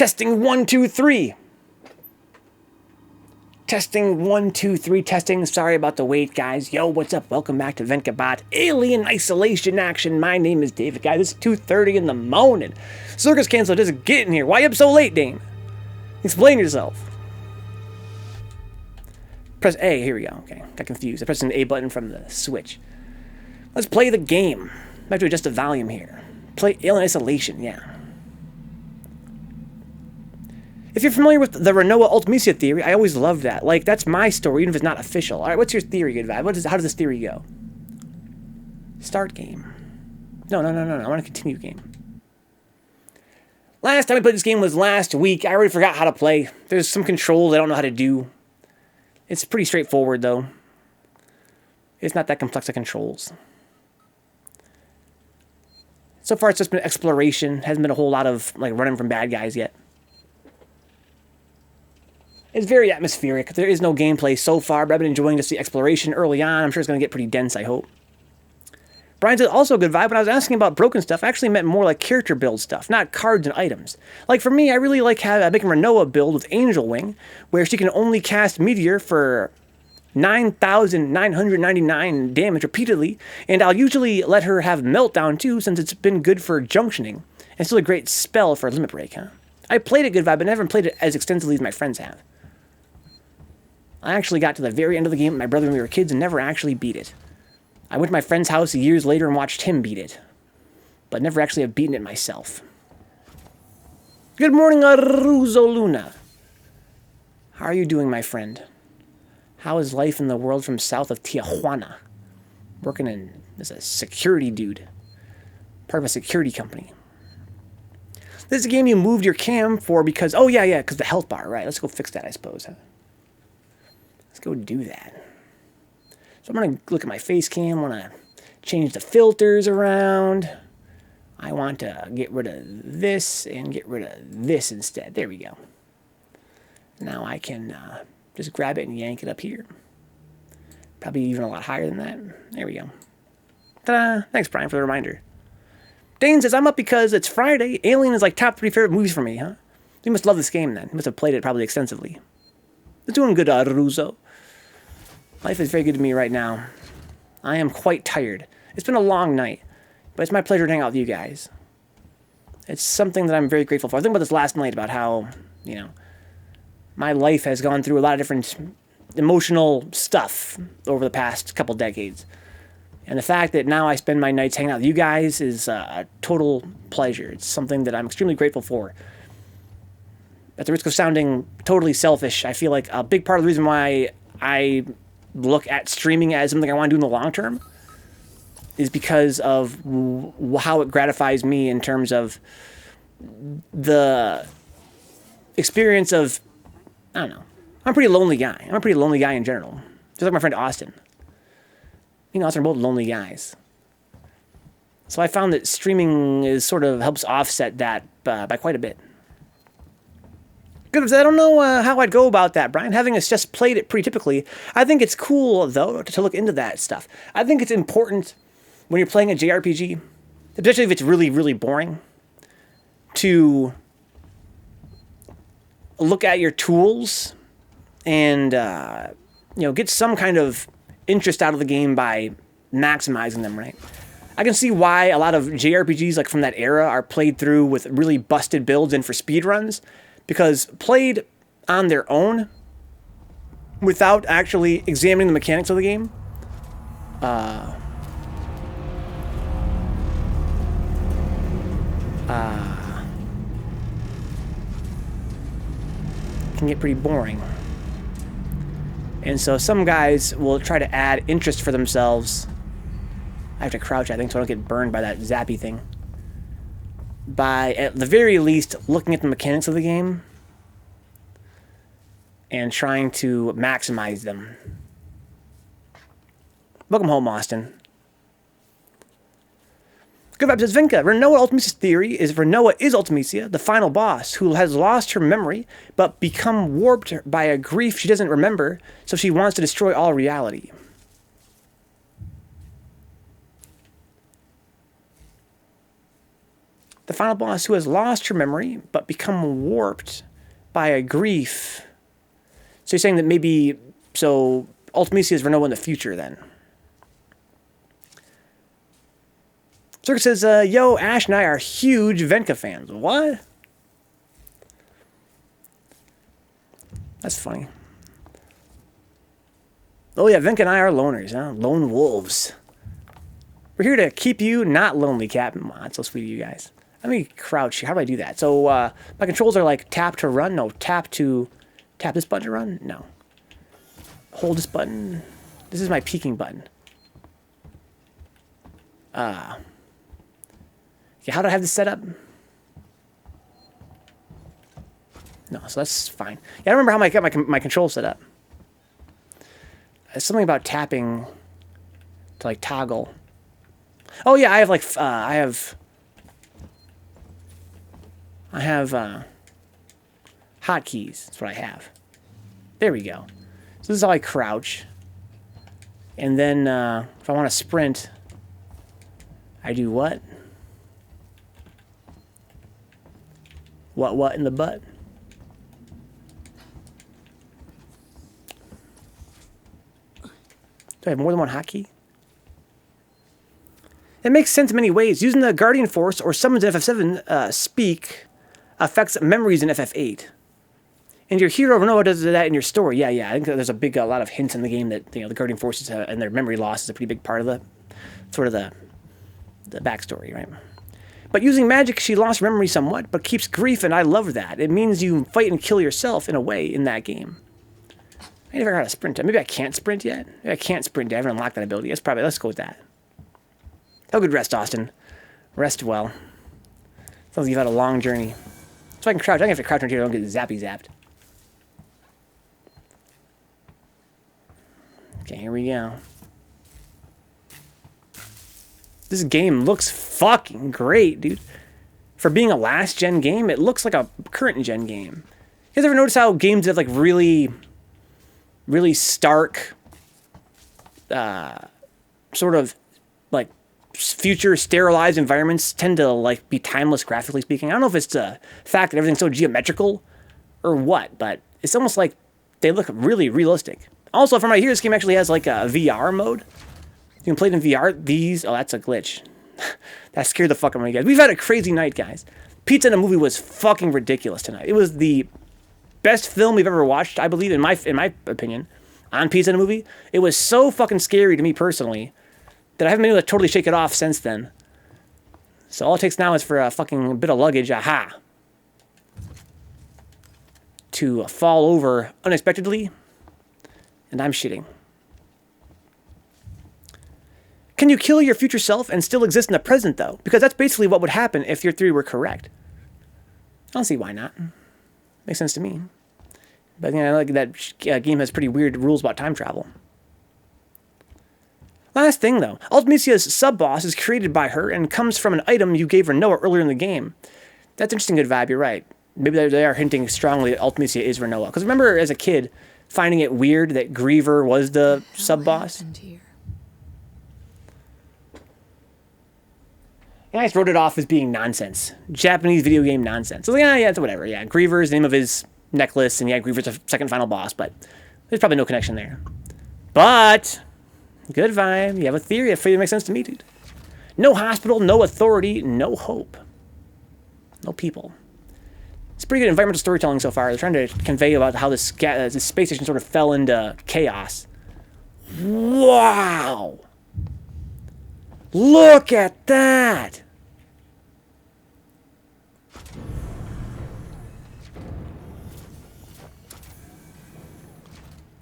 Testing 1, 2, 3. Testing 1, 2, 3. Testing. Sorry about the wait, guys. Yo, what's up? Welcome back to Vencabot. Alien Isolation Action. My name is David, guys. It's 2:30 in the morning. Circus canceled. Just get in here. Why you up so late, Dane? Explain yourself. Press A. Here we go. Okay, got confused. I pressed an A button from the Switch. Let's play the game. I have to adjust the volume here. Play Alien Isolation. Yeah. If you're familiar with the Renoa Ultimecia theory, I always love that. Like, that's my story, even if it's not official. All right, what's your theory, good vibe? How does this theory go? Start game. No. I want to continue game. Last time I played this game was last week. I already forgot how to play. There's some controls I don't know how to do. It's pretty straightforward, though. It's not that complex of controls. So far, it's just been exploration. Hasn't been a whole lot of, like, running from bad guys yet. It's very atmospheric. There is no gameplay so far, but I've been enjoying just the exploration early on. I'm sure it's going to get pretty dense, I hope. Brian said also a good vibe. When I was asking about broken stuff, I actually meant more like character build stuff, not cards and items. Like for me, I really like making Renoa build with Angel Wing, where she can only cast Meteor for 9,999 damage repeatedly, and I'll usually let her have Meltdown too, since it's been good for junctioning. And still a great spell for Limit Break, huh? I played it good vibe, but never played it as extensively as my friends have. I actually got to the very end of the game with my brother when we were kids and never actually beat it. I went to my friend's house years later and watched him beat it, but never actually have beaten it myself. Good morning, Aruzo Luna. How are you doing, my friend? How is life in the world from south of Tijuana? Working as a security dude, part of a security company. This is a game you moved your cam for because, oh yeah, because the health bar, right? Let's go fix that, I suppose, huh? Let's go do that. So I'm going to look at my face cam. I want to change the filters around. I want to get rid of this and get rid of this instead. There we go. Now I can just grab it and yank it up here. Probably even a lot higher than that. There we go. Ta-da! Thanks, Brian, for the reminder. Dane says, I'm up because it's Friday. Alien is like top 3 favorite movies for me, huh? You must love this game then. You must have played it probably extensively. It's doing good, Russo. Life is very good to me right now. I am quite tired. It's been a long night, but it's my pleasure to hang out with you guys. It's something that I'm very grateful for. I was thinking about this last night about how, my life has gone through a lot of different emotional stuff over the past couple decades. And the fact that now I spend my nights hanging out with you guys is a total pleasure. It's something that I'm extremely grateful for. At the risk of sounding totally selfish, I feel like a big part of the reason why I look at streaming as something I want to do in the long term is because of how it gratifies me in terms of the experience of, I don't know, I'm a pretty lonely guy. I'm a pretty lonely guy in general. Just like my friend Austin. Austin are both lonely guys. So I found that streaming is sort of helps offset that by quite a bit. Good. I don't know how I'd go about that, Brian. Having us just played it pretty typically, I think it's cool, though, to look into that stuff. I think it's important when you're playing a JRPG, especially if it's really, really boring, to look at your tools and, get some kind of interest out of the game by maximizing them, right? I can see why a lot of JRPGs like from that era are played through with really busted builds and for speedruns. Because played on their own, without actually examining the mechanics of the game, can get pretty boring. And so some guys will try to add interest for themselves. I have to crouch, I think, so I don't get burned by that zappy thing. By, at the very least, looking at the mechanics of the game and trying to maximize them. Welcome home, Austin. Good Vibe says, Vinca, Renoa Ultimecia's theory is Renoa is Ultimecia, the final boss, who has lost her memory, but become warped by a grief she doesn't remember, so she wants to destroy all reality. The final boss who has lost her memory, but become warped by a grief. So you're saying that maybe, so Ultimecia is Renoa in the future then. Circus says, yo, Ash and I are huge Venka fans. What? That's funny. Oh yeah, Venka and I are loners, huh? Lone wolves. We're here to keep you not lonely, Captain. Wow, that's so sweet of you guys. Let me crouch. How do I do that? So my controls are like tap to run. No, tap this button to run. No. Hold this button. This is my peeking button. Yeah, how do I have this set up? No, so that's fine. Yeah, I don't remember how I got my control set up. There's something about tapping to like toggle. Oh yeah, I have like I have hotkeys. That's what I have. There we go. So this is how I crouch. And then if I want to sprint, I do what? What in the butt? Do I have more than one hotkey? It makes sense in many ways. Using the Guardian Force or summons in FF7 speak affects memories in FF8. And your hero Renoa does that in your story. Yeah. I think there's a lot of hints in the game that the Guardian Forces and their memory loss is a pretty big part of the backstory, right? But using magic, she lost memory somewhat, but keeps grief, and I love that. It means you fight and kill yourself in a way in that game. I never got to sprint. Maybe I can't sprint yet. Maybe I can't sprint yet. I haven't unlocked that ability. Let's go with that. Have a good rest, Austin. Rest well. Sounds like you've had a long journey. So I can crouch. I have to crouch until I don't get zapped. Okay, here we go. This game looks fucking great, dude. For being a last-gen game, it looks like a current-gen game. You guys ever notice how games have, like, really stark, sort of, like, future sterilized environments tend to, like, be timeless, graphically speaking? I don't know if it's the fact that everything's so geometrical or what, but it's almost like they look really realistic. Also, from right here, this game actually has, like, a VR mode. You can play it in VR. Oh, that's a glitch. That scared the fuck out of me, guys. We've had a crazy night, guys. Pizza in a Movie was fucking ridiculous tonight. It was the best film we've ever watched, I believe, in my opinion, on Pizza in a Movie. It was so fucking scary to me personally that I haven't been able to totally shake it off since then. So all it takes now is for a fucking bit of luggage, to fall over unexpectedly, and I'm shitting. Can you kill your future self and still exist in the present, though? Because that's basically what would happen if your theory were correct. I don't see why not. Makes sense to me. But I like that game has pretty weird rules about time travel. Last thing, though. Ultimecia's sub-boss is created by her and comes from an item you gave Renoa earlier in the game. That's interesting, good vibe, you're right. Maybe they are hinting strongly that Ultimecia is Renoa. Because remember, as a kid, finding it weird that Griever was the sub-boss? And I just wrote it off as being nonsense. Japanese video game nonsense. So yeah, it's whatever. Yeah, Griever is the name of his necklace, and yeah, Griever's the second final boss, but there's probably no connection there. But, good vibe. You have a theory. That makes sense to me, dude. No hospital, no authority, no hope. No people. It's pretty good environmental storytelling so far. They're trying to convey about how this space station sort of fell into chaos. Wow! Look at that!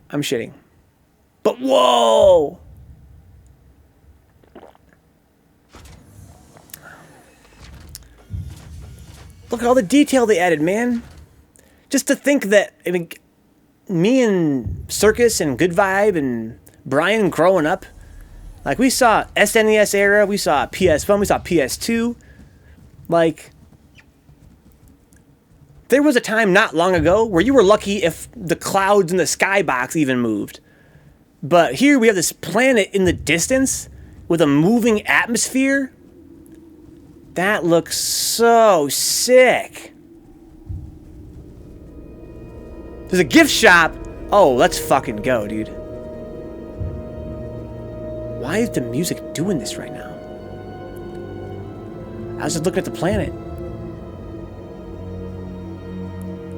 I'm shitting. But whoa! Look at all the detail they added, man. Just to think that, I mean, me and Circus and Good Vibe and Brian growing up, like, we saw SNES era, we saw PS1, we saw PS2. Like, there was a time not long ago where you were lucky if the clouds in the skybox even moved. But here we have this planet in the distance with a moving atmosphere. That looks so sick. There's a gift shop. Oh, let's fucking go, dude. Why is the music doing this right now? I was just looking at the planet.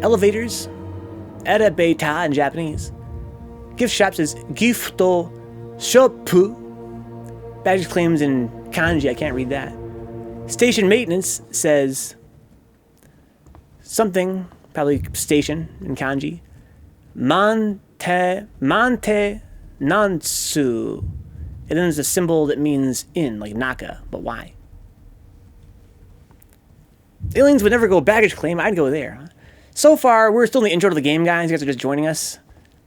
Elevators. Elevator in Japanese. Gift shops is gifto shoppu. Baggage claims in kanji, I can't read that. Station maintenance says something, probably station in kanji. Mante nansu. And then there's a symbol that means in, like naka, but why? Aliens would never go baggage claim, I'd go there. So far, we're still in the intro to the game, guys. You guys are just joining us.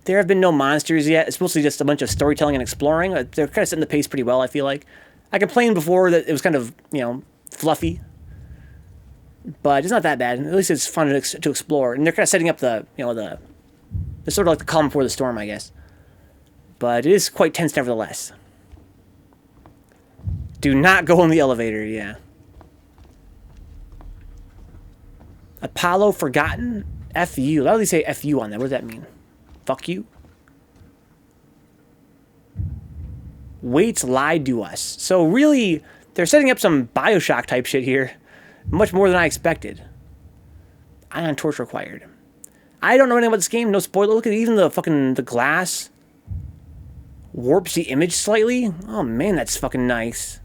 There have been no monsters yet. It's mostly just a bunch of storytelling and exploring. They're kind of setting the pace pretty well, I feel like. I complained before that it was kind of, you know, fluffy. But it's not that bad. At least it's fun to explore. And they're kind of setting up the, you know, the sort of like the calm before the storm, I guess. But it is quite tense nevertheless. Do not go in the elevator, yeah. Apollo Forgotten? F-U. Why do they say F-U on there? What does that mean? Fuck you? Waits lied to us. So really, they're setting up some Bioshock type shit here. Much more than I expected. Ion torch required. I don't know anything about this game. No spoiler. Look at even the glass. Warps the image slightly. Oh man, that's fucking nice.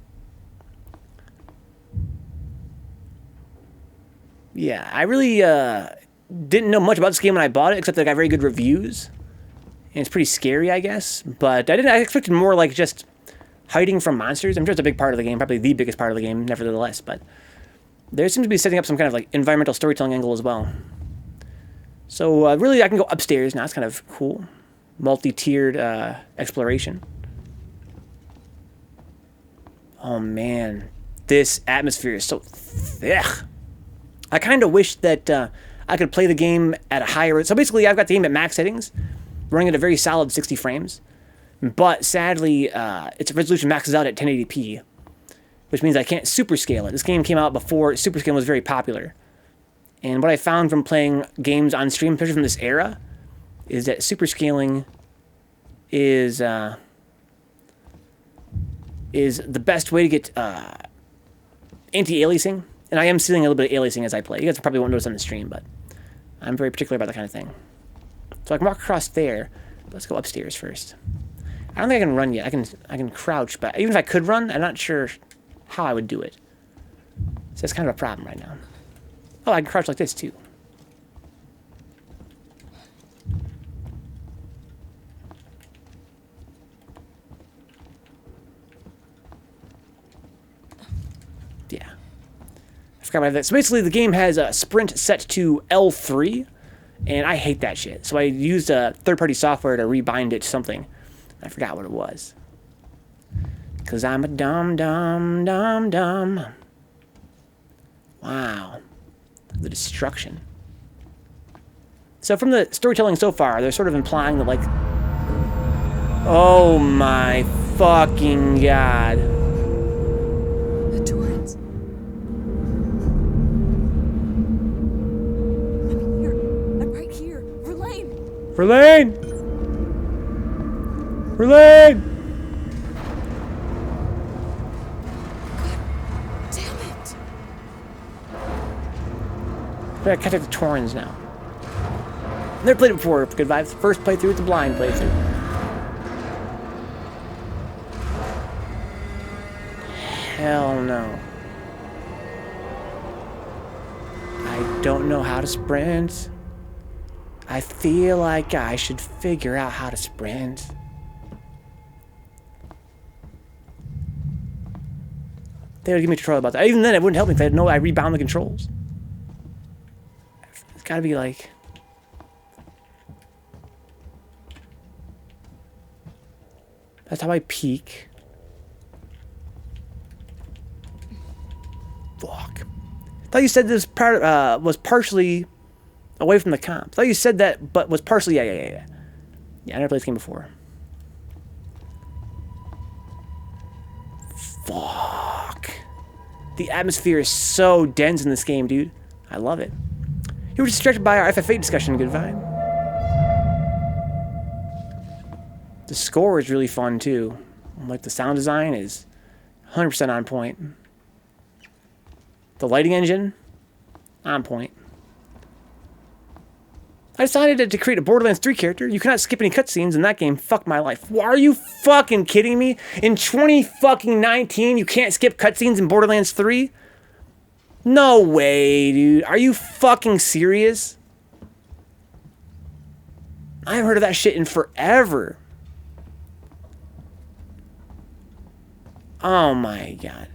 Yeah, I really didn't know much about this game when I bought it, except that it got very good reviews. And it's pretty scary, I guess. But I expected more like just hiding from monsters. I'm sure it's a big part of the game, probably the biggest part of the game, nevertheless. But there seems to be setting up some kind of like environmental storytelling angle as well. So really, I can go upstairs now. It's kind of cool. Multi-tiered exploration. Oh man, this atmosphere is so thick. I kind of wish that I could play the game at a higher... So basically, I've got the game at max settings, running at a very solid 60 frames. But sadly, its resolution maxes out at 1080p, which means I can't super scale it. This game came out before super scaling was very popular. And what I found from playing games on stream, especially from this era, is that super scaling is the best way to get anti-aliasing. And I am seeing a little bit of aliasing as I play. You guys probably won't notice on the stream, but I'm very particular about that kind of thing. So I can walk across there. But let's go upstairs first. I don't think I can run yet. I can crouch, but even if I could run, I'm not sure how I would do it. So that's kind of a problem right now. Oh, I can crouch like this too. Yeah. I forgot about that. So basically the game has a sprint set to L3, and I hate that shit. So I used a third-party software to rebind it to something. I forgot what it was. Because I'm a dumb. Wow. The destruction. So from the storytelling so far, they're sort of implying that, like... Oh my fucking god. The twins. I'm here. I'm right here. Verlaine! Verlaine! Verlaine! Damn it! I gotta catch the Torrens now. Never played it before. Good vibes. First playthrough with the blind playthrough. Hell no. I don't know how to sprint. I feel like I should figure out how to sprint. They would give me a tutorial about that. Even then, it wouldn't help me if I didn't know I rebound the controls. It's gotta be like... That's how I peek. Fuck. I thought you said this part was partially away from the comp. I thought you said that, but was partially... Yeah. Yeah, I never played this game before. Fuck. The atmosphere is so dense in this game, dude. I love it. You were distracted by our FF8 discussion. Good vibe. The score is really fun, too. Like, the sound design is 100% on point. The lighting engine, on point. I decided to create a Borderlands 3 character. You cannot skip any cutscenes in that game. Fuck my life. Are you fucking kidding me? In 2019, you can't skip cutscenes in Borderlands 3? No way, dude. Are you fucking serious? I haven't heard of that shit in forever. Oh my god.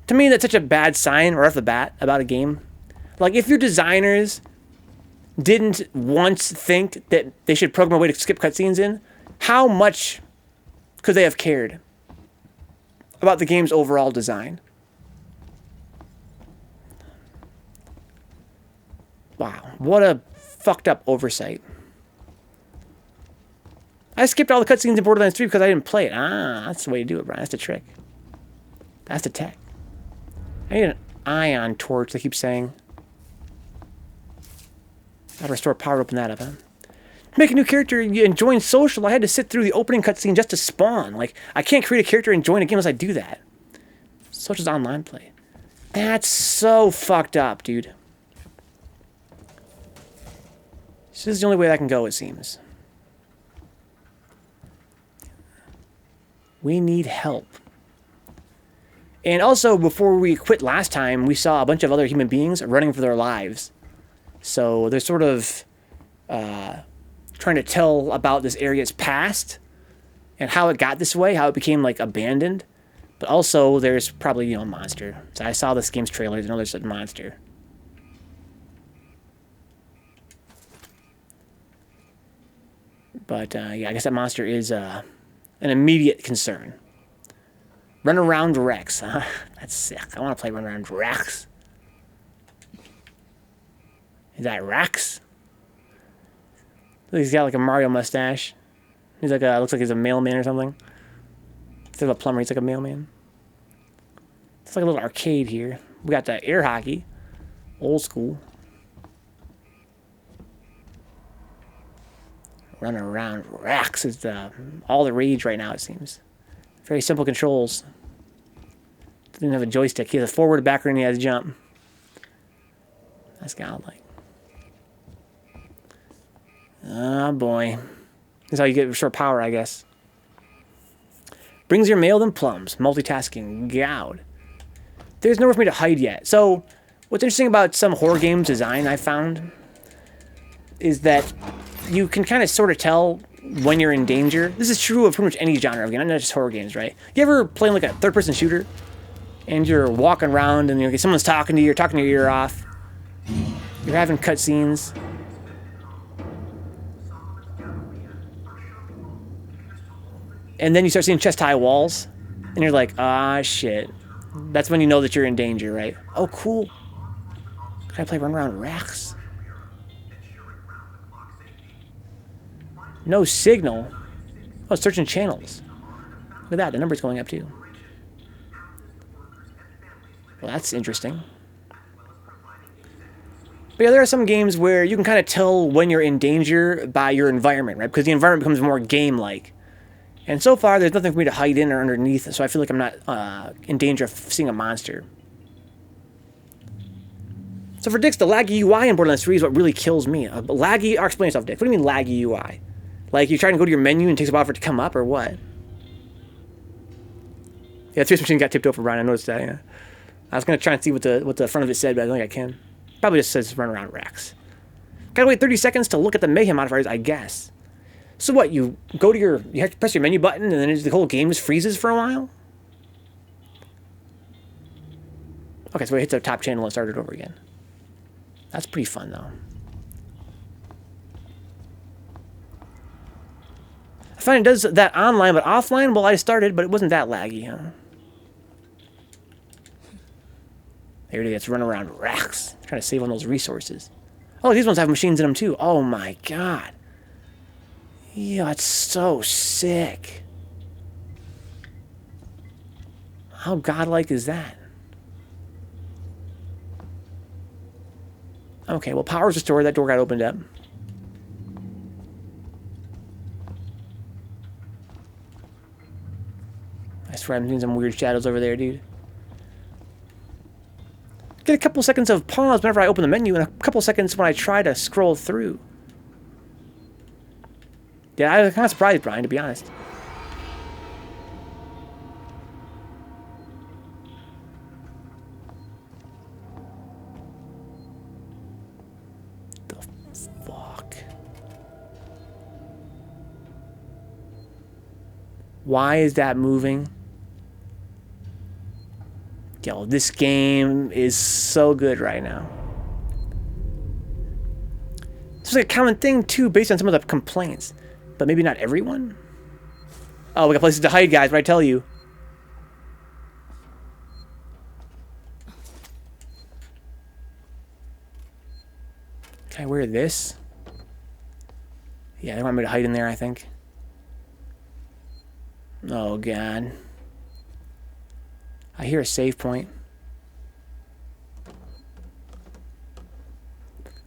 To me, that's such a bad sign right off the bat about a game. Like, if your designers didn't once think that they should program a way to skip cutscenes in, how much could they have cared about the game's overall design? Wow, what a fucked up oversight. I skipped all the cutscenes in Borderlands 3 because I didn't play it. Ah, that's the way to do it, Brian. That's the trick. That's the tech. I need an ion torch, they keep saying. Gotta restore power to open that up, huh? To make a new character and join social, I had to sit through the opening cutscene just to spawn. Like, I can't create a character and join a game unless I do that. Social's online play. That's so fucked up, dude. This is the only way that can go, it seems. We need help. And also, before we quit last time, we saw a bunch of other human beings running for their lives. So they're sort of trying to tell about this area's past and how it got this way, how it became, like, abandoned. But also, there's probably, you know, a monster. So I saw this game's trailer, I know there's a monster. But, yeah, I guess that monster is an immediate concern. Run around Rex, huh? That's sick. I want to play Run Around Rex. Is that Rex? He's got like a Mario mustache. He's like a, looks like he's a mailman or something. Instead of a plumber, he's like a mailman. It's like a little arcade here. We got the air hockey. Old school. Run Around Rex is all the rage right now, it seems. Very simple controls. Doesn't have a joystick. He has a forward, backer, and he has a jump. That's godlike. Oh boy. This is how you get restore power, I guess. Brings your mail than plums. Multitasking. Gowd. There's nowhere for me to hide yet. So, what's interesting about some horror games design I found is that you can kind of sort of tell when you're in danger. This is true of pretty much any genre of game, not just horror games, right? You ever play like a third-person shooter, and you're walking around, and someone's talking to you, you're talking your ear off, you're having cutscenes, and then you start seeing chest-high walls, and you're like, ah, shit. That's when you know that you're in danger, right? Oh, cool. Can I play Run Around Rex? No signal. Oh, searching channels. Look at that, the number's going up too. Well, that's interesting. But yeah, there are some games where you can kind of tell when you're in danger by your environment, right? Because the environment becomes more game-like. And so far, there's nothing for me to hide in or underneath, so I feel like I'm not in danger of seeing a monster. So for Dix, the laggy UI in Borderlands 3 is what really kills me. Laggy, or explain yourself, Dix. What do you mean laggy UI? Like, you're trying to go to your menu and it takes a while for it to come up, or what? Yeah, the Trace Machine got tipped over, Brian. I noticed that, yeah. I was going to try and see what the front of it said, but I don't think I can. Probably just says Run Around Rex. Gotta wait 30 seconds to look at the Mayhem modifiers, I guess. So what, you go to you have to press your menu button and then the whole game just freezes for a while? Okay, so it hits the top channel and started over again. That's pretty fun, though. I find it does that online, but offline, well, I started, but it wasn't that laggy, huh? There it is, Run Around Rex. Trying to save on those resources. Oh, these ones have machines in them, too. Oh, my God. Yeah, it's so sick. How godlike is that? Okay, well, power's restored. That door got opened up. I swear I'm seeing some weird shadows over there, dude. Get a couple seconds of pause whenever I open the menu and a couple seconds when I try to scroll through. Yeah, I was kind of surprised, Brian, to be honest. The fuck? Why is that moving? Yo, this game is so good right now. It's like a common thing, too, based on some of the complaints. But maybe not everyone? Oh, we got places to hide, guys, what I tell you. Can I wear this? Yeah, they want me to hide in there, I think. Oh, God. I hear a save point.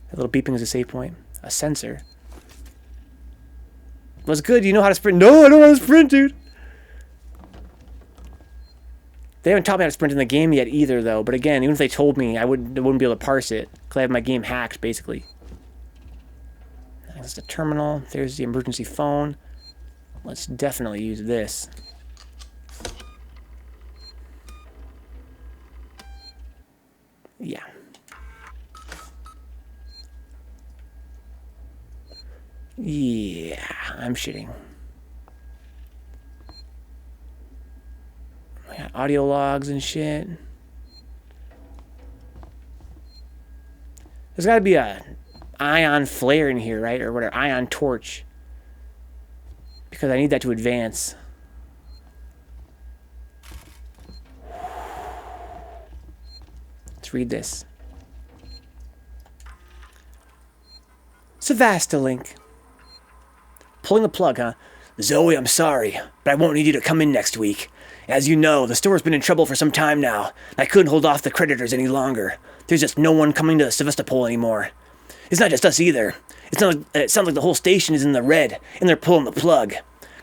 That little beeping is a save point. A sensor. What's good? You know how to sprint? No, I don't know how to sprint, dude. They haven't taught me how to sprint in the game yet either, though. But again, even if they told me, I wouldn't be able to parse it. Because I have my game hacked, basically. That's the terminal. There's the emergency phone. Let's definitely use this. Yeah. Yeah, I'm shitting. We got audio logs and shit. There's gotta be a ion flare in here, right? Or whatever, ion torch. Because I need that to advance. Let's read this. Sevastolink. Pulling the plug, huh? Zoe, I'm sorry, but I won't need you to come in next week. As you know, the store's been in trouble for some time now. I couldn't hold off the creditors any longer. There's just no one coming to Sevastopol anymore. It's not just us either. It sounds like the whole station is in the red, and they're pulling the plug.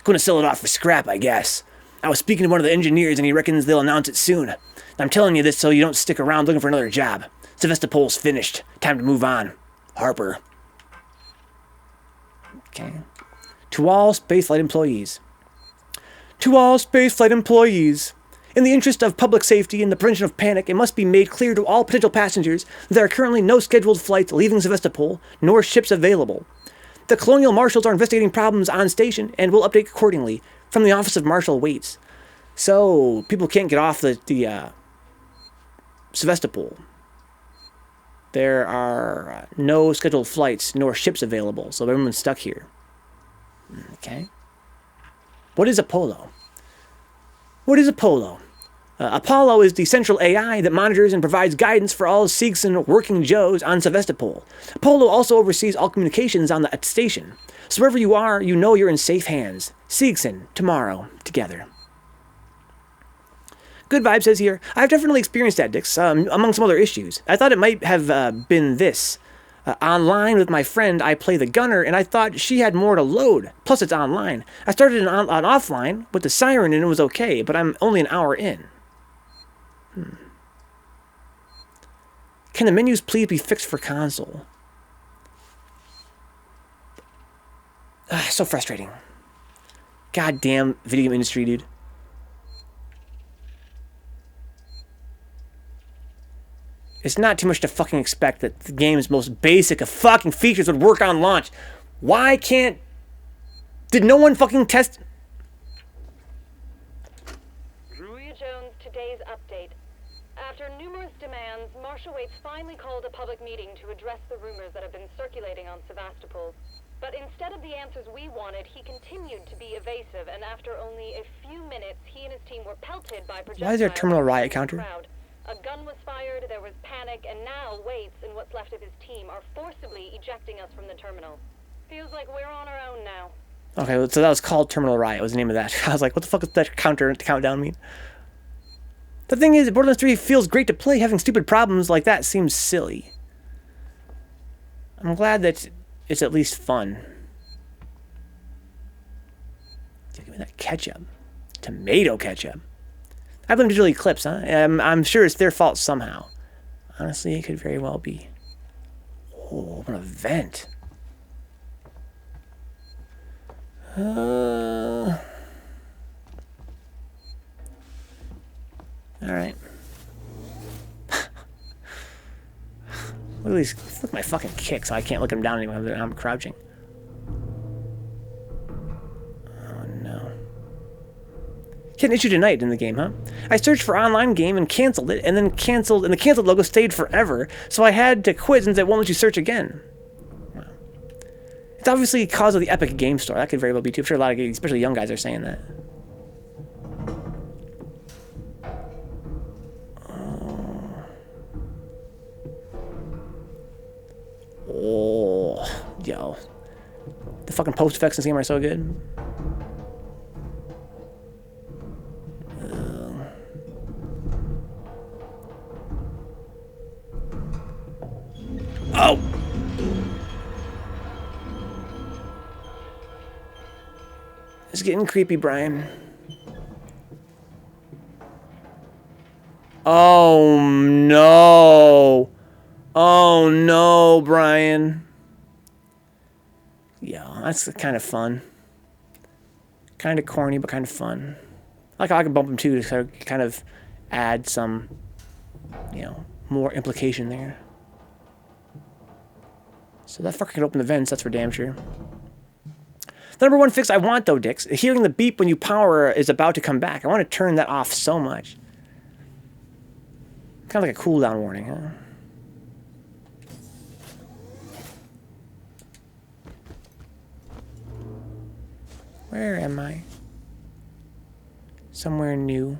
Gonna sell it off for scrap, I guess. I was speaking to one of the engineers, and he reckons they'll announce it soon. I'm telling you this so you don't stick around looking for another job. Sevastopol's finished. Time to move on. Harper. Okay. To all spaceflight employees. To all spaceflight employees. In the interest of public safety and the prevention of panic, it must be made clear to all potential passengers that there are currently no scheduled flights leaving Sevastopol, nor ships available. The Colonial Marshals are investigating problems on station and will update accordingly from the Office of Marshal Waits. So, people can't get off the Sevastopol. There are no scheduled flights nor ships available, so everyone's stuck here. Okay. What is Apollo? What is Apollo? Apollo is the central AI that monitors and provides guidance for all Seegson working Joes on Sevastopol. Apollo also oversees all communications on the station. So wherever you are, you know you're in safe hands. Seegson, tomorrow, together. Good Vibe says here, I've definitely experienced that, Dix, among some other issues. I thought it might have been this. Online with my friend, I play the gunner, and I thought she had more to load. Plus, it's online. I started on offline with the siren, and it was okay, but I'm only an hour in. Can the menus please be fixed for console? So frustrating. Goddamn video game industry, dude. It's not too much to fucking expect that the game's most basic of fucking features would work on launch. Why can't... Did no one fucking test... Julia Jones, today's update. After numerous demands, Marshal Waits finally called a public meeting to address the rumors that have been circulating on Sevastopol. But instead of the answers we wanted, he continued to be evasive, and after only a few minutes, he and his team were pelted by projectiles. Why is there a terminal riot counter? A gun was fired, there was panic, and now Waits and what's left of his team are forcibly ejecting us from the terminal. Feels like we're on our own now. Okay, so that was called Terminal Riot, was the name of that. I was like, what the fuck does that countdown mean? The thing is, Borderlands 3 feels great to play. Having stupid problems like that seems silly. I'm glad that it's at least fun. Give me that ketchup. Tomato ketchup. I blame Digital Eclipse, huh? I'm sure it's their fault somehow. Honestly, it could very well be. Oh, what an event. Alright. Look at these. Look at my fucking kick, so I can't look them down anymore. I'm crouching. Oh no. Hit an issue tonight in the game, huh? I searched for online game and canceled it, and then canceled, and the canceled logo stayed forever, so I had to quit since it won't let you search again. Wow. It's obviously because of the Epic Game Store. That could very well be too. I'm sure a lot of, especially young guys, are saying that. Oh, yo. The fucking post effects in this game are so good. Oh! It's getting creepy, Brian. Oh, no. Oh no, Brian. Yeah, that's kind of fun. Kind of corny, but kind of fun. I like how I can bump him too to kind of add some, you know, more implication there. So that fucker can open the vents, that's for damn sure. The number one fix I want though, Dix, hearing the beep when you power is about to come back. I want to turn that off so much. Kind of like a cooldown warning, huh? Where am I? Somewhere new.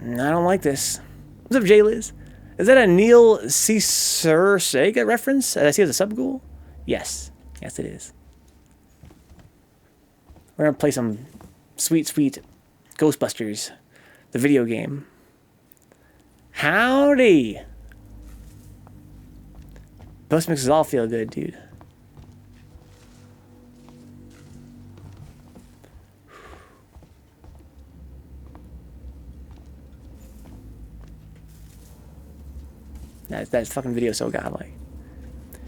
I don't like this. What's up, J-Liz? Is that a Neil Caesar Sega reference? Did I see it as a sub-ghoul? Yes. Yes, it is. We're gonna play some sweet, sweet Ghostbusters, the video game. Howdy! Post mixes all feel good, dude. That fucking video is so godlike.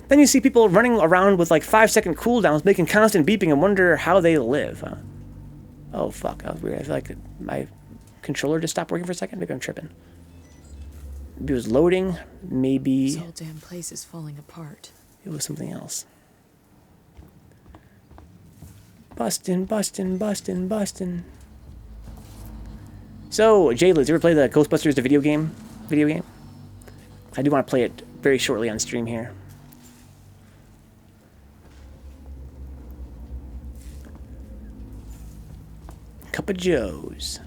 Then you see people running around with like 5-second cooldowns, making constant beeping and wonder how they live. Huh? Oh fuck, that was weird. I feel like my controller just stopped working for a second. Maybe I'm tripping. Maybe it was loading. Maybe This whole damn place is falling apart. it was something else. Bustin', bustin', bustin', bustin'. So, J-Liz, you ever play the Ghostbusters, the video game? I do want to play it very shortly on stream here. Cup of Joe's.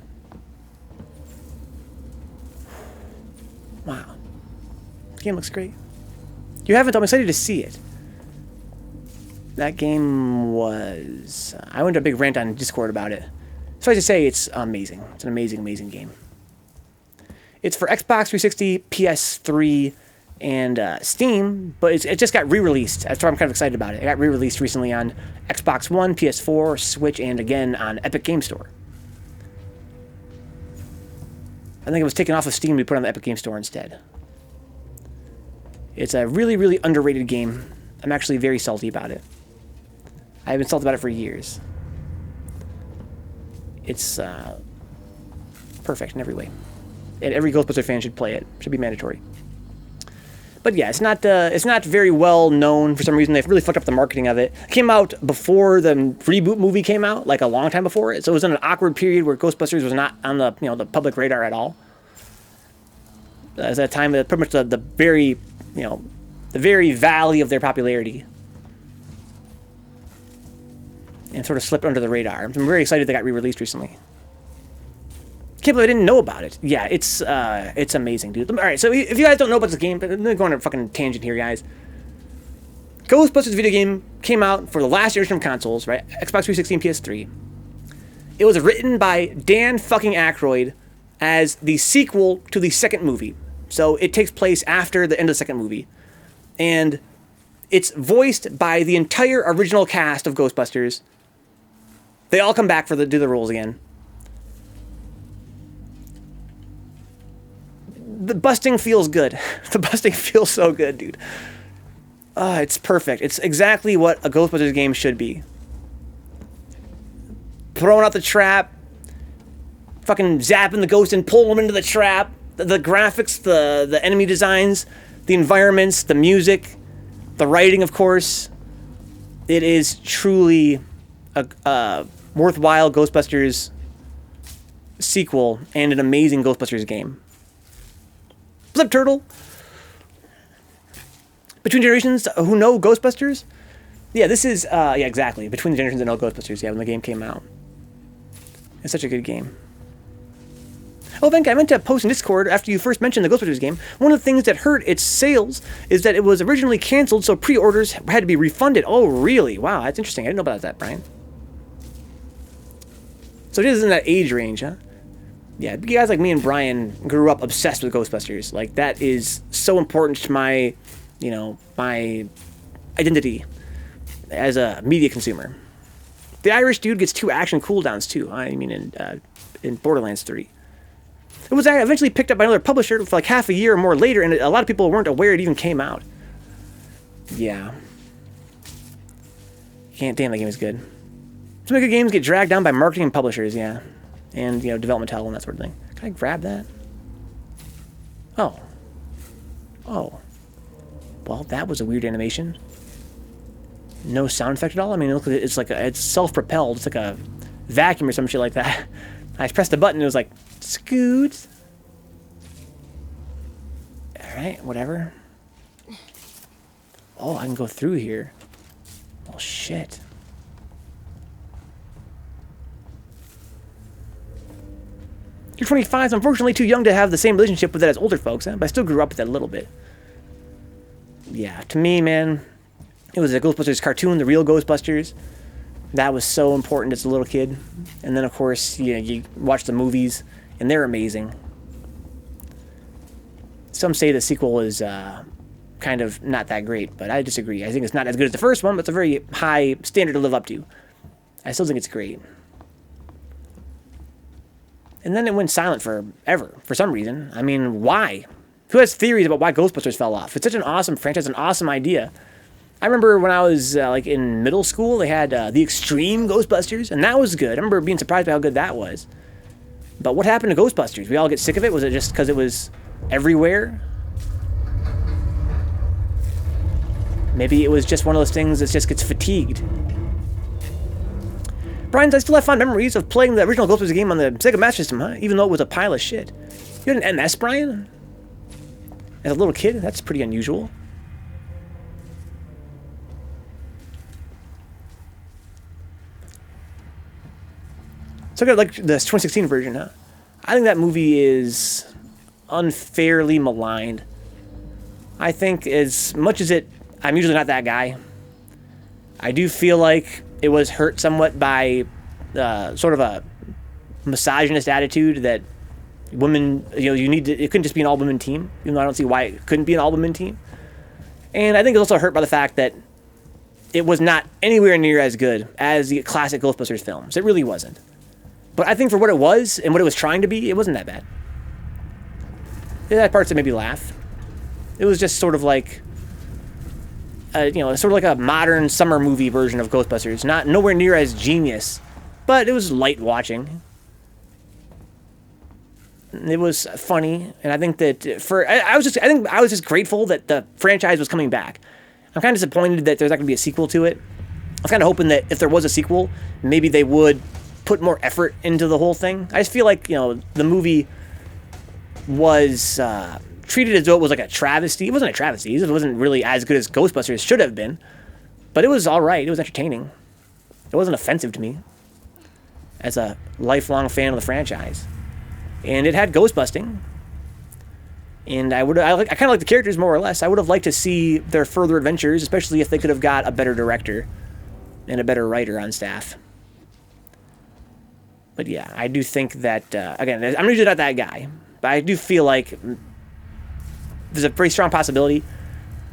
Wow. This game looks great. You haven't? I'm excited to see it. That game was... I went to a big rant on Discord about it. Suffice to say, it's amazing. It's an amazing, amazing game. It's for Xbox 360, PS3, and Steam, but it just got re-released. That's why I'm kind of excited about it. It got re-released recently on Xbox One, PS4, Switch, and again on Epic Game Store. I think it was taken off of Steam to be put on the Epic Game Store instead. It's a really, really underrated game. I'm actually very salty about it. I've been salty about it for years. It's perfect in every way. And every Ghostbuster fan should play it. Should be mandatory. But yeah, it's not very well known for some reason. They've really fucked up the marketing of it. It came out before the reboot movie came out, like a long time before it. So it was in an awkward period where Ghostbusters was not on the the public radar at all. It was at a time that pretty much the very the very valley of their popularity, and sort of slipped under the radar. I'm very excited they got re-released recently. Can't believe I didn't know about it. Yeah, it's amazing, dude. All right, so if you guys don't know about this game, I'm gonna go on a fucking tangent here, guys. Ghostbusters video game came out for the last generation of consoles, right? Xbox 360 and PS3. It was written by Dan fucking Aykroyd, as the sequel to the second movie. So it takes place after the end of the second movie. And it's voiced by the entire original cast of Ghostbusters. They all come back do the roles again. The busting feels good. The busting feels so good, dude. It's perfect. It's exactly what a Ghostbusters game should be. Throwing out the trap, fucking zapping the ghost and pulling them into the trap. The graphics, the enemy designs, the environments, the music, the writing, of course. It is truly a worthwhile Ghostbusters sequel and an amazing Ghostbusters game. Flip Turtle. Between Generations, who know Ghostbusters? Yeah, this is, yeah, exactly. Between the Generations that know Ghostbusters, yeah, when the game came out. It's such a good game. Oh, Venka, I meant to post in Discord after you first mentioned the Ghostbusters game. One of the things that hurt its sales is that it was originally canceled, so pre-orders had to be refunded. Oh, really? Wow, that's interesting. I didn't know about that, Brian. So it is in that age range, huh? Yeah, guys like me and Brian grew up obsessed with Ghostbusters. Like, that is so important to my, you know, my identity as a media consumer. The Irish dude gets 2 action cooldowns, too. I mean, in Borderlands 3. It was eventually picked up by another publisher for like half a year or more later, and a lot of people weren't aware it even came out. Yeah. Damn, that game is good. Some good games get dragged down by marketing and publishers, yeah. And, you know, development hell and that sort of thing. Can I grab that? Oh. Oh. Well, that was a weird animation. No sound effect at all? I mean, look at it. It's self-propelled. It's like a vacuum or some shit like that. I pressed the button and it was like, scoot. Alright, whatever. Oh, I can go through here. Oh, shit. You're 25, so unfortunately too young to have the same relationship with it as older folks, huh? But I still grew up with it a little bit. Yeah, to me, man, it was a Ghostbusters cartoon, the real Ghostbusters. That was so important as a little kid. And then, of course, you watch the movies, and they're amazing. Some say the sequel is kind of not that great, but I disagree. I think it's not as good as the first one, but it's a very high standard to live up to. I still think it's great. And then it went silent forever, for some reason. I mean, why? Who has theories about why Ghostbusters fell off? It's such an awesome franchise, an awesome idea. I remember when I was like in middle school, they had the Extreme Ghostbusters, and that was good. I remember being surprised by how good that was. But what happened to Ghostbusters? We all get sick of it? Was it just because it was everywhere? Maybe it was just one of those things that just gets fatigued. Brian, I still have fond memories of playing the original Ghostbusters game on the Sega Master System, huh? Even though it was a pile of shit. You had an MS, Brian? As a little kid? That's pretty unusual. So I got like the 2016 version, huh? I think that movie is unfairly maligned. I think as much as I'm usually not that guy. I do feel like it was hurt somewhat by sort of a misogynist attitude that women, it couldn't just be an all-women team, even though I don't see why it couldn't be an all-women team. And I think it was also hurt by the fact that it was not anywhere near as good as the classic Ghostbusters films. It really wasn't. But I think for what it was and what it was trying to be, it wasn't that bad. It had parts that made me laugh. It was just sort of like, sort of like a modern summer movie version of Ghostbusters. Nowhere near as genius, but it was light watching. It was funny, and I think that I was just grateful that the franchise was coming back. I'm kind of disappointed that there's not going to be a sequel to it. I was kind of hoping that if there was a sequel, maybe they would put more effort into the whole thing. I just feel like, the movie was treated as though it was like a travesty. It wasn't a travesty. It wasn't really as good as Ghostbusters should have been. But it was all right. It was entertaining. It wasn't offensive to me as a lifelong fan of the franchise. And it had ghost busting. And I kind of like the characters more or less. I would have liked to see their further adventures, especially if they could have got a better director and a better writer on staff. But yeah, I do think that, again, I'm usually not that guy, but I do feel like there's a very strong possibility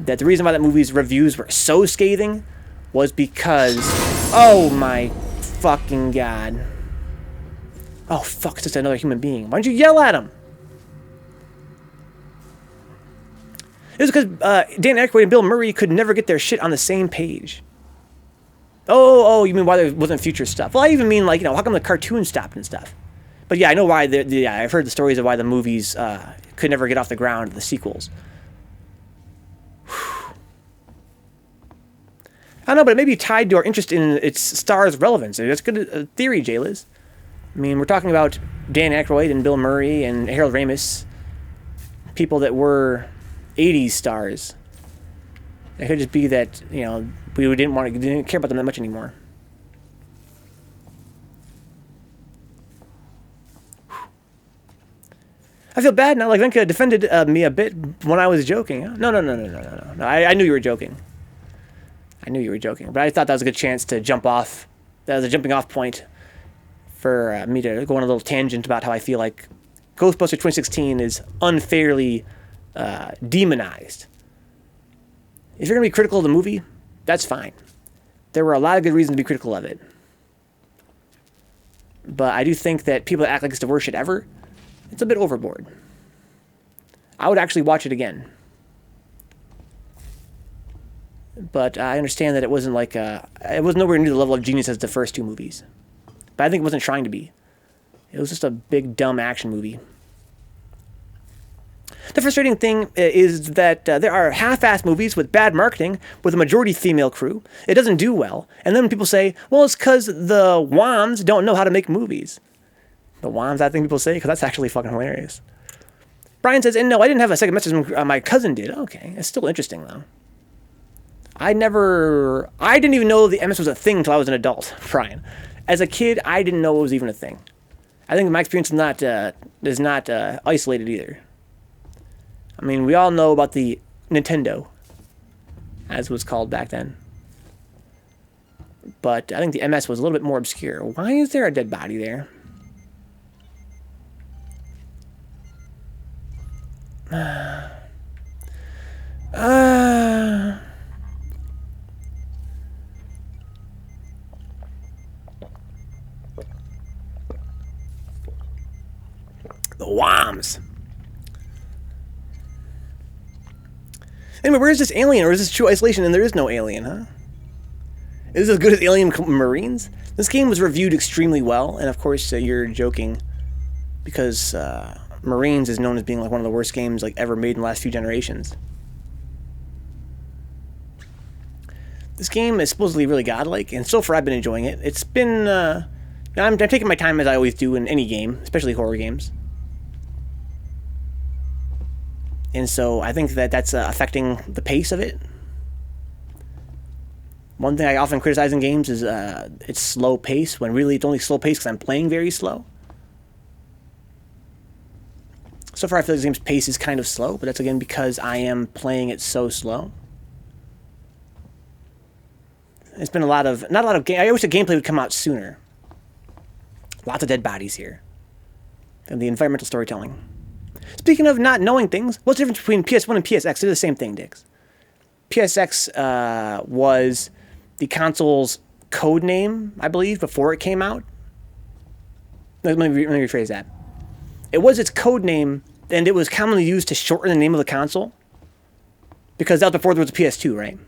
that the reason why that movie's reviews were so scathing was because, oh my fucking god. Oh fuck, it's just another human being. Why don't you yell at him? It was because Dan Aykroyd and Bill Murray could never get their shit on the same page. Oh, you mean why there wasn't future stuff? Well, I even mean, like, how come the cartoon stopped and stuff? But yeah, I know why. Yeah, I've heard the stories of why the movies could never get off the ground, the sequels. I don't know, but it may be tied to our interest in its star's relevance. That's good theory, Jay Liz. I mean, we're talking about Dan Aykroyd and Bill Murray and Harold Ramis, people that were 80s stars. It could just be that, we didn't care about them that much anymore. I feel bad now. Like, Venka defended me a bit when I was joking. No. I knew you were joking. But I thought that was a good chance to jump off. That was a jumping off point for me to go on a little tangent about how I feel like Ghostbusters 2016 is unfairly demonized. If you're going to be critical of the movie, that's fine. There were a lot of good reasons to be critical of it. But I do think that people that act like it's the worst shit ever, it's a bit overboard. I would actually watch it again. But I understand that it wasn't like it was nowhere near the level of genius as the first two movies. But I think it wasn't trying to be. It was just a big, dumb action movie. The frustrating thing is that there are half-assed movies with bad marketing with a majority female crew. It doesn't do well. And then people say, well, it's because the WAMs don't know how to make movies. The WAMs, I think people say, because that's actually fucking hilarious. Brian says, and no, I didn't have a second message. My cousin did. Okay, it's still interesting, though. I didn't even know the MS was a thing until I was an adult, Brian. As a kid, I didn't know it was even a thing. I think my experience is not isolated either. I mean, we all know about the Nintendo, as it was called back then. But I think the MS was a little bit more obscure. Why is there a dead body there? The WAMs. Anyway, where is this alien, or is this true isolation and there is no alien, huh? Is this as good as Alien Marines? This game was reviewed extremely well, and of course you're joking, because Marines is known as being like one of the worst games like ever made in the last few generations. This game is supposedly really godlike, and so far I've been enjoying it. It's been, I'm taking my time as I always do in any game, especially horror games. And so I think that that's affecting the pace of it. One thing I often criticize in games is its slow pace, when really it's only slow pace because I'm playing very slow. So far I feel like this game's pace is kind of slow, but that's again because I am playing it so slow. It's been not a lot of game. I wish the gameplay would come out sooner. Lots of dead bodies here. And the environmental storytelling. Speaking of not knowing things, what's the difference between PS1 and PSX? They're the same thing, Diggs. PSX was the console's code name, I believe, before it came out. Let me rephrase that. It was its code name, and it was commonly used to shorten the name of the console. Because that was before there was a PS2, right?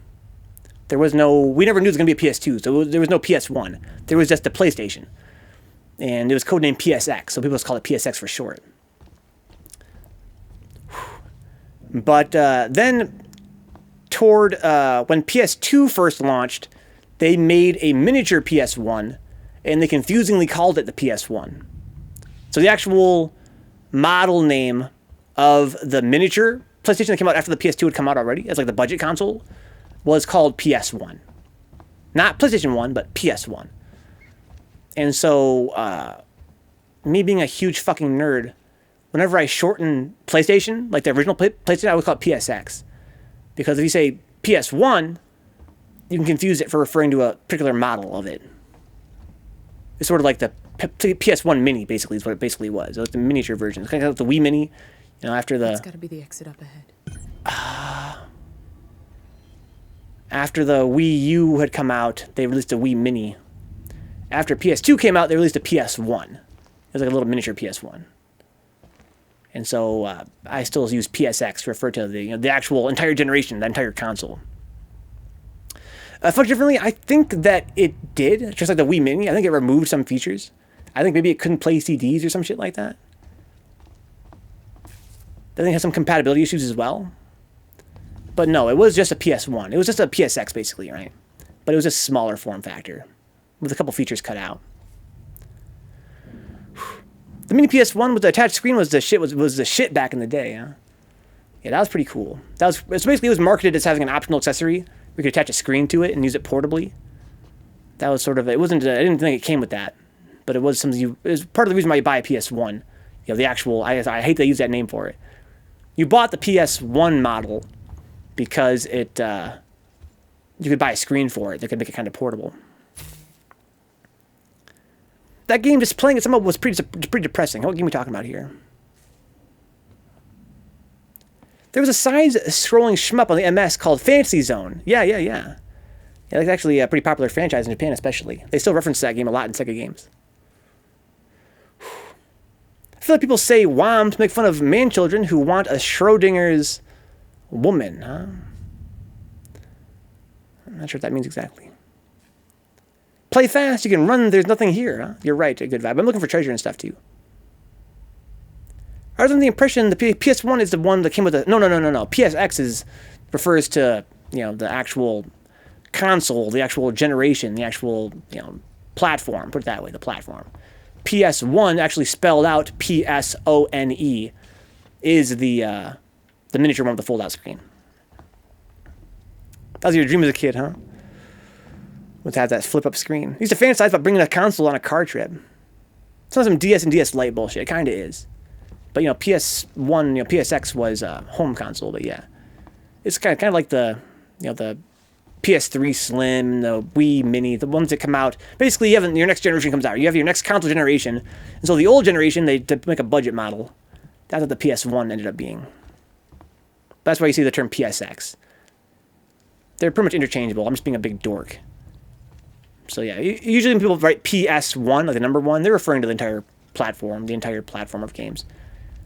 We never knew it was going to be a PS2, so there was no PS1. There was just the PlayStation. And it was codenamed PSX, so people just call it PSX for short. But then, toward when PS2 first launched, they made a miniature PS1, and they confusingly called it the PS1. So the actual model name of the miniature PlayStation that came out after the PS2 had come out already, as like the budget console, was called PS1. Not PlayStation 1, but PS1. And so, me being a huge fucking nerd, whenever I shorten PlayStation, like the original PlayStation, I would call it PSX. Because if you say PS1, you can confuse it for referring to a particular model of it. It's sort of like the PS1 Mini, basically, is what it basically was. It was the miniature version. It's kind of like the Wii Mini, you know, after the... That's gotta be the exit up ahead. After the Wii U had come out, they released a Wii Mini. After PS2 came out, they released a PS1. It was like a little miniature PS1. And so I still use PSX to refer to the actual entire generation, the entire console. Functioned differently, I think that it did, just like the Wii Mini. I think it removed some features. I think maybe it couldn't play CDs or some shit like that. I think it has some compatibility issues as well. But no, it was just a PS1. It was just a PSX, basically, right? But it was a smaller form factor, with a couple features cut out. The mini PS1 with the attached screen was the shit back in the day, huh? Yeah, that was pretty cool. So basically it was marketed as having an optional accessory. We could attach a screen to it and use it portably. That was sort of, I didn't think it came with that, but it was something it was part of the reason why you buy a PS1. You know, the actual, I hate to use that name for it. You bought the PS1 model because you could buy a screen for it that could make it kind of portable. That game, just playing it somehow, was pretty depressing. What game are we talking about here? There was a side-scrolling shmup on the MS called Fantasy Zone. Yeah, that's actually a pretty popular franchise in Japan, especially. They still reference that game a lot in Sega games. I feel like people say WOM to make fun of man-children who want a Schrodinger's woman, huh? I'm not sure what that means exactly. Play fast, you can run, there's nothing here, huh? You're right, a good vibe. I'm looking for treasure and stuff, too. I was under the impression the PS1 is the one that came with a... No. PSX refers to, the actual console, the actual generation, the actual, platform. Put it that way, the platform. PS1, actually spelled out PSONE, is the miniature one with the fold-out screen. That was your dream as a kid, huh? To have that flip-up screen. I used to fantasize about bringing a console on a car trip. It's not some DS and DS Lite bullshit. It kind of is. But, PS1, PSX was a home console, but yeah. It's kind of like the PS3 Slim, the Wii Mini, the ones that come out. Basically, your next generation comes out. You have your next console generation. And so the old generation, they make a budget model. That's what the PS1 ended up being. That's why you see the term PSX. They're pretty much interchangeable. I'm just being a big dork. So yeah, usually when people write PS1, like the number 1, they're referring to the entire platform of games.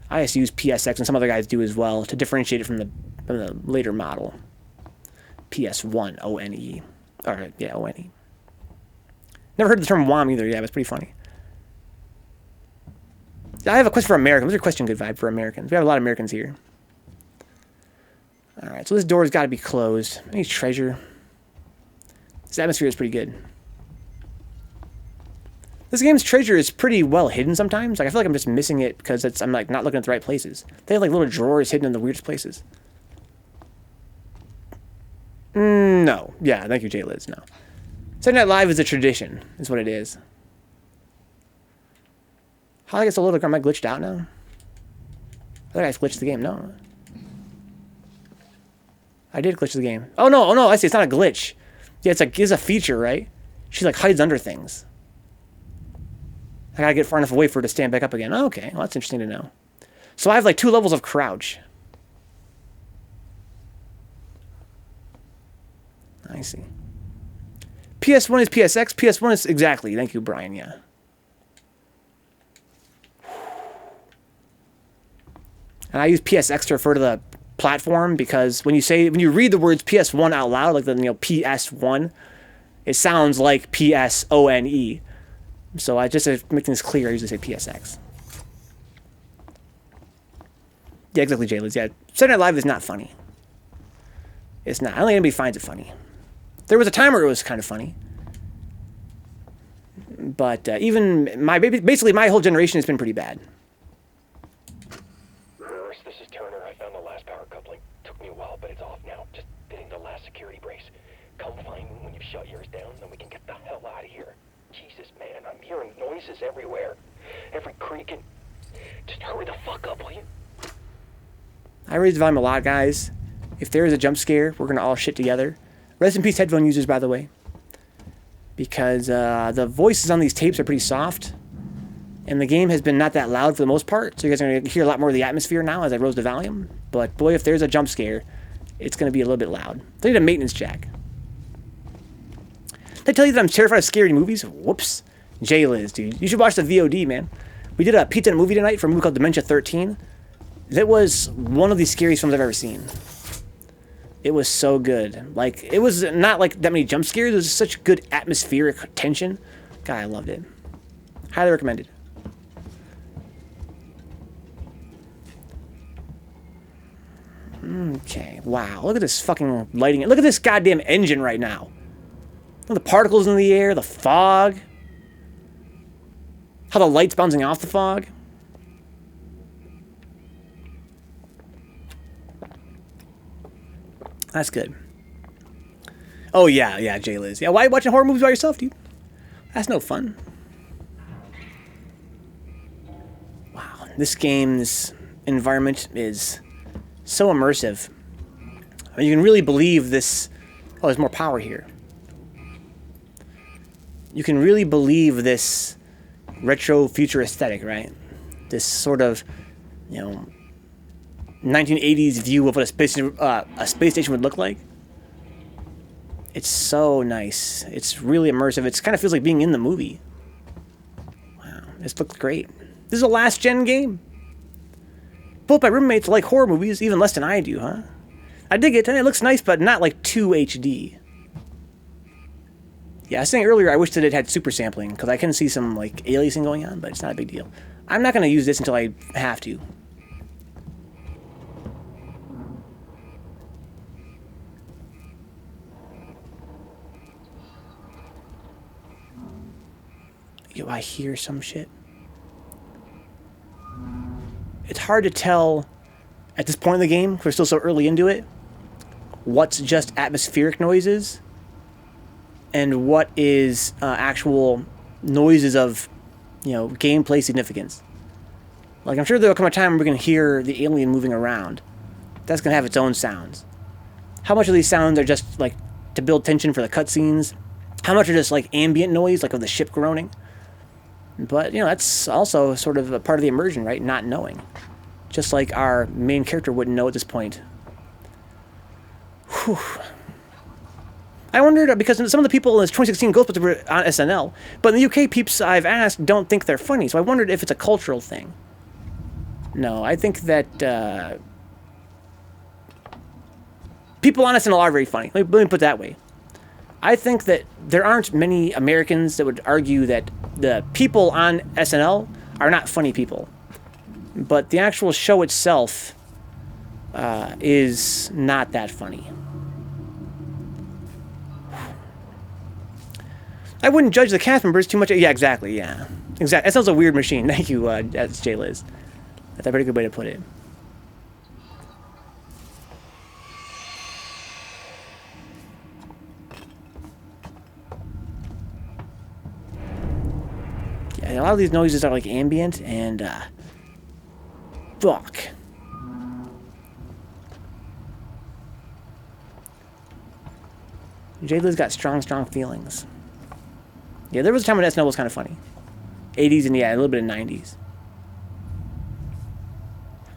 I just use PSX, and some other guys do as well, to differentiate it from the later model. PS1, O-N-E. Or, yeah, O-N-E. Never heard the term WOM either, yeah, but it's pretty funny. I have a question for Americans. What's your question, good vibe, for Americans? We have a lot of Americans here. Alright, so this door's got to be closed. Any treasure? This atmosphere is pretty good. This game's treasure is pretty well hidden sometimes. Like, I feel like I'm just missing it because I'm like not looking at the right places. They have like little drawers hidden in the weirdest places. No. Yeah, thank you, J. Liz. No. Saturday Night Live is a tradition, is what it is. How did I get so little? Am I glitched out now? I think I glitched the game. No. I did glitch the game. Oh no, I see. It's not a glitch. Yeah, it's a feature, right? She like hides under things. I gotta get far enough away for her to stand back up again. Oh, okay, well, that's interesting to know. So I have like 2 levels of crouch. I see. PS1 is PSX. PS1 is exactly. Thank you, Brian. Yeah. And I use PSX to refer to the platform because when you read the words PS1 out loud, like the PS1, it sounds like PSONE. So I just to make things clear, I usually say PSX. Yeah, exactly, Jay Liz. Yeah, Saturday Night Live is not funny. It's not. I don't think anybody finds it funny. There was a time where it was kind of funny. But even basically my whole generation has been pretty bad. This is Turner. I found the last power coupling. Took me a while, but it's off now. Just fitting the last security brace. Come find me when you've shut yours down, then we can get the hell out of here. Jesus, man, I'm hearing noises everywhere. Every creak and... Just hurry the fuck up, will you? I raised the volume a lot, guys. If there is a jump scare, we're going to all shit together. Rest in peace, headphone users, by the way. Because the voices on these tapes are pretty soft. And the game has been not that loud for the most part, so you guys are going to hear a lot more of the atmosphere now as I rose the volume. But boy, if there's a jump scare, it's going to be a little bit loud. I need a maintenance jack. Did I tell you that I'm terrified of scary movies? Whoops. J-Liz, dude. You should watch the VOD, man. We did a pizza and movie tonight for a movie called Dementia 13. That was one of the scariest films I've ever seen. It was so good. Like, it was not like that many jump scares. It was such good atmospheric tension. God, I loved it. Highly recommended. Okay, wow. Look at this fucking lighting. Look at this goddamn engine right now. Look at the particles in the air, the fog. How the light's bouncing off the fog. That's good. Oh, yeah, J-Liz. Yeah, why are you watching horror movies by yourself, dude? That's no fun. Wow, this game's environment is so immersive. I mean, you can really believe this... Oh, there's more power here. You can really believe this retro future aesthetic, right? This sort of, 1980s view of what a space station would look like. It's so nice. It's really immersive. It kind of feels like being in the movie. Wow, this looks great. This is a last-gen game. Both my roommates like horror movies even less than I do, huh? I dig it, and it looks nice, but not like 2 HD. Yeah, I was saying earlier I wish that it had super sampling, because I can see some like aliasing going on, but it's not a big deal. I'm not going to use this until I have to. Yo, I hear some shit. It's hard to tell at this point in the game, because we're still so early into it, what's just atmospheric noises and what is actual noises of, gameplay significance. Like, I'm sure there'll come a time where we can hear the alien moving around. That's going to have its own sounds. How much of these sounds are just, like, to build tension for the cutscenes? How much are just, like, ambient noise, like of the ship groaning? But, that's also sort of a part of the immersion, right? Not knowing. Just like our main character wouldn't know at this point. Whew. I wondered, because some of the people in this 2016 Ghostbusters were on SNL, but in the UK, peeps I've asked don't think they're funny, so I wondered if it's a cultural thing. No, I think that people on SNL are very funny. Let me put it that way. I think that there aren't many Americans that would argue that the people on SNL are not funny people. But the actual show itself is not that funny. I wouldn't judge the cast members too much. Yeah, exactly, yeah. Exactly. That sounds a weird machine. Thank you, that's J-Liz. That's a pretty good way to put it. Yeah, a lot of these noises are like ambient and fuck. J-Liz got strong feelings. Yeah, there was a time when SNL was kind of funny. 80s and yeah, a little bit of 90s.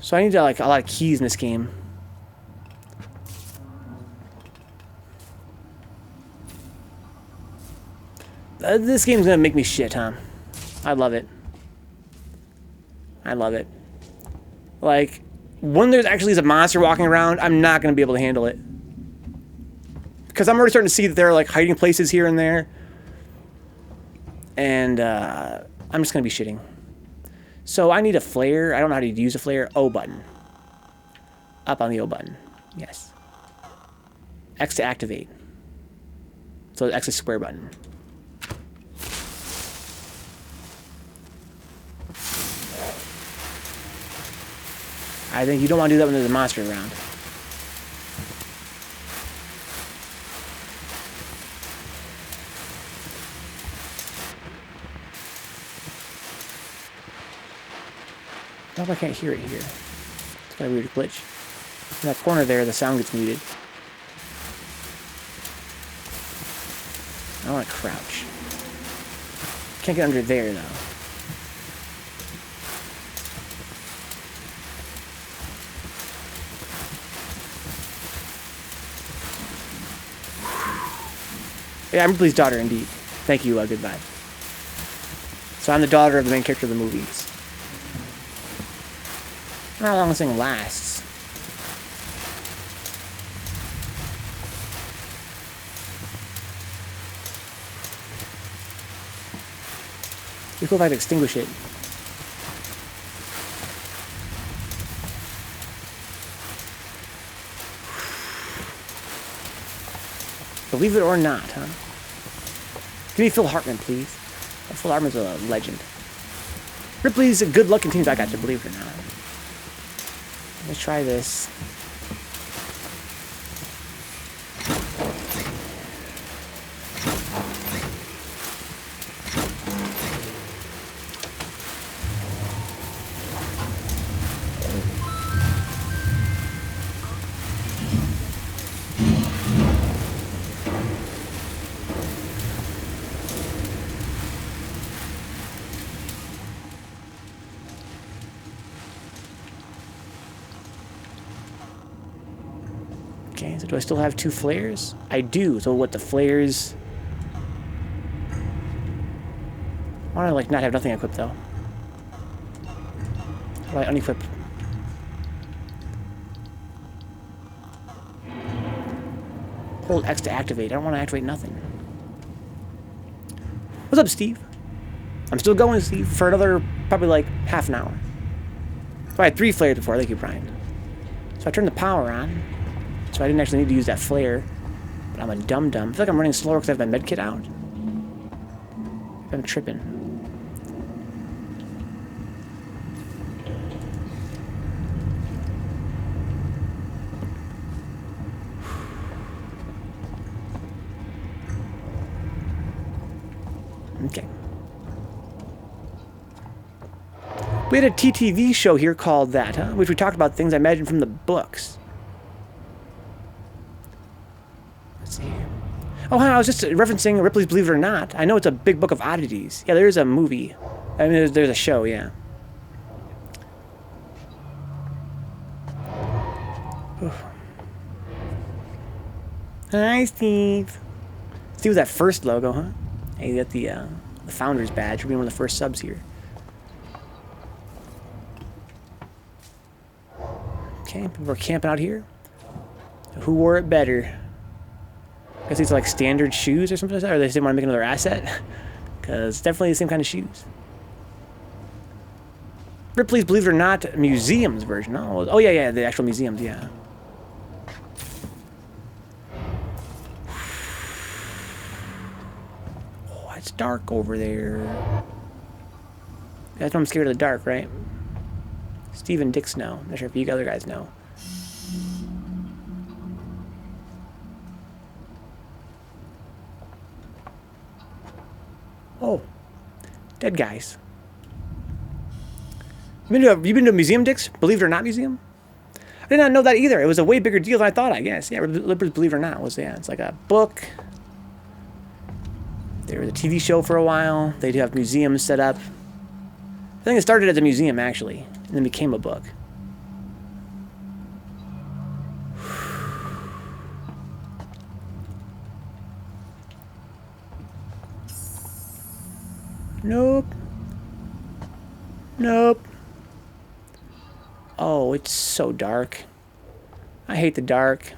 So I need like a lot of keys in this game. This game's gonna make me shit, huh? I love it. I love it. Like, when there's actually a monster walking around, I'm not gonna be able to handle it. Because I'm already starting to see that there are like hiding places here and there. And I'm just gonna be shitting. So I need a flare. I don't know how to use a flare. O button. Up on the O button. Yes. X to activate. So X is square button. I think you don't want to do that when there's a monster around. I hope I can't hear it here. It's got a weird glitch. In that corner there, the sound gets muted. I want to crouch. Can't get under there, though. Yeah, I'm Ripley's daughter, indeed. Thank you, goodbye. So I'm the daughter of the main character of the movies. I don't know how long this thing lasts. It'd be cool if I could extinguish it. Believe it or not, huh? Give me Phil Hartman, please. Phil Hartman's a legend. Ripley's good luck continues. I got to believe it or not. Let's try this. Okay, so do I still have 2 flares? I do. So what, the flares... I want to, like, not have nothing equipped, though. How do I unequip? Hold X to activate. I don't want to activate nothing. What's up, Steve? I'm still going, Steve, for another, probably, like, half an hour. So I had 3 flares before. Thank you, Brian. So I turned the power on. So I didn't actually need to use that flare. But I'm a dum-dum. I feel like I'm running slower because I have my med kit out. I'm tripping. Okay. We had a TTV show here called that, huh? Which we talked about things I imagine from the books. Let's see. Oh, I was just referencing Ripley's Believe It or Not. I know it's a big book of oddities. Yeah, there is a movie. I mean, there's a show, yeah. Hi, Steve. Steve with that first logo, huh? Hey, you got the Founder's badge for being one of the first subs here. Okay, people are camping out here. Who wore it better? I guess these are like standard shoes or something like that, or they just didn't want to make another asset? Because it's definitely the same kind of shoes. Ripley's Believe It or Not Museums version. Oh yeah, the actual museums, yeah. Oh, it's dark over there. That's why I'm scared of the dark, right? Steve and Dix know. I'm not sure if you other guys know. Oh, dead guys. You been to a museum, Dix? Believe It or Not museum? I did not know that either. It was a way bigger deal than I thought, I guess. Yeah, Believe It or Not was, yeah. It's like a book. There was a TV show for a while. They do have museums set up. I think it started as a museum, actually, and then became a book. Nope. Nope. Oh, it's so dark. I hate the dark.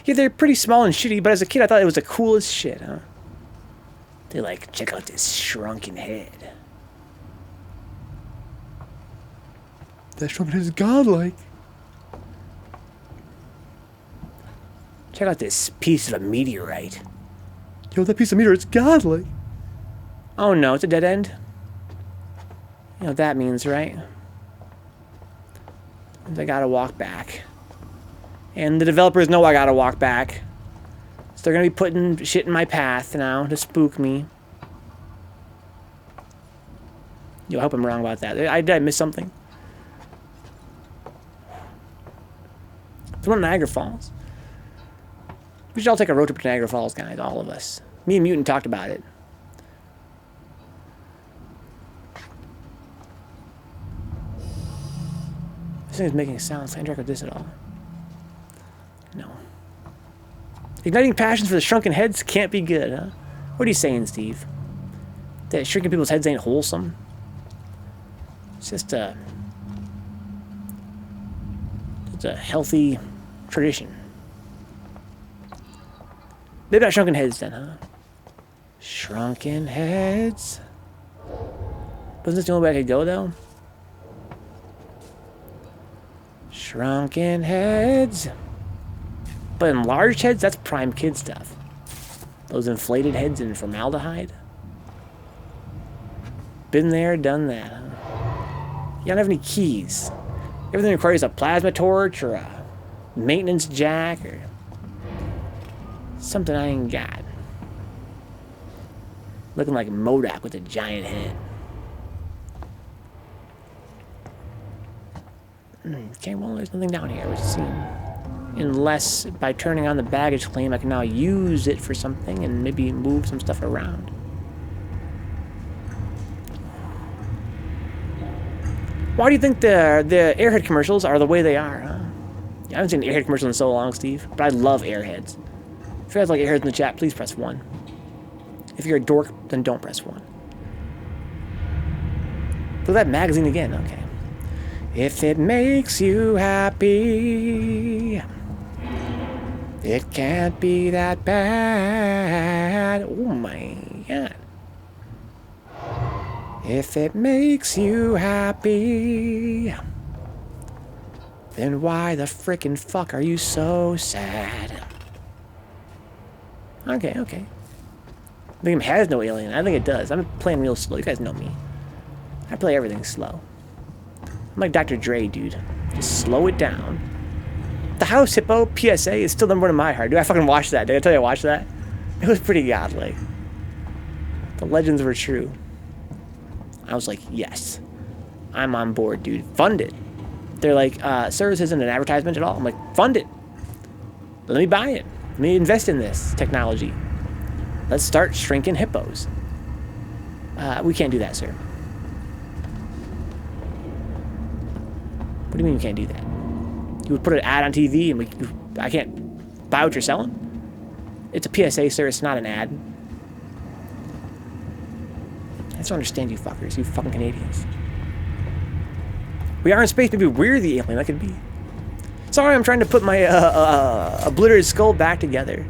Yeah, they're pretty small and shitty, but as a kid I thought it was the coolest shit, huh? They're like, check out this shrunken head. That shrunken head is godlike. Check out this piece of a meteorite. Yo, that piece of meteorite's godlike. Oh no, it's a dead end. You know what that means, right? I gotta walk back. And the developers know I gotta walk back. So they're gonna be putting shit in my path now to spook me. Yo, I hope I'm wrong about that. Did I miss something? It's one of Niagara Falls. We should all take a road trip to Niagara Falls, guys, all of us. Me and Mutant talked about it. This thing is making a sound. So I can't interact with this at all. No. Igniting passions for the shrunken heads can't be good, huh? What are you saying, Steve? That shrinking people's heads ain't wholesome? It's just a healthy tradition. Maybe not shrunken heads then, huh? Shrunken heads? Wasn't this the only way I could go, though? Shrunken heads. But enlarged heads, that's prime kid stuff. Those inflated heads in formaldehyde. Been there, done that, huh? You don't have any keys. Everything requires a plasma torch or a maintenance jack or something I ain't got. Looking like MODOK with a giant head. Okay, well, there's nothing down here, it would seem. Unless, by turning on the baggage claim, I can now use it for something and maybe move some stuff around. Why do you think the Airhead commercials are the way they are, huh? I haven't seen an Airhead commercial in so long, Steve, but I love Airheads. If you guys like Airheads in the chat, please press 1. If you're a dork, then don't press 1. Look at that magazine again, okay. If it makes you happy, it can't be that bad. Oh my god. If it makes you happy, then why the frickin' fuck are you so sad? Okay, okay. I think it has no alien. I think it does. I'm playing real slow. You guys know me. I play everything slow. I'm like Dr. Dre, dude. Just slow it down. The House Hippo PSA is still number 1 in my heart. Dude, I fucking watched that. Did I tell you I watched that? It was pretty godly. The legends were true. I was like, yes. I'm on board, dude. Fund it. They're like, sir, this isn't an advertisement at all. I'm like, fund it. Let me buy it. Let me invest in this technology. Let's start shrinking hippos. We can't do that, sir. What do you mean you can't do that? You would put an ad on TV and I can't buy what you're selling? It's a PSA, sir. It's not an ad. I just don't understand you fuckers, you fucking Canadians. We are in space, maybe we're the alien, that could be. Sorry, I'm trying to put my obliterated skull back together.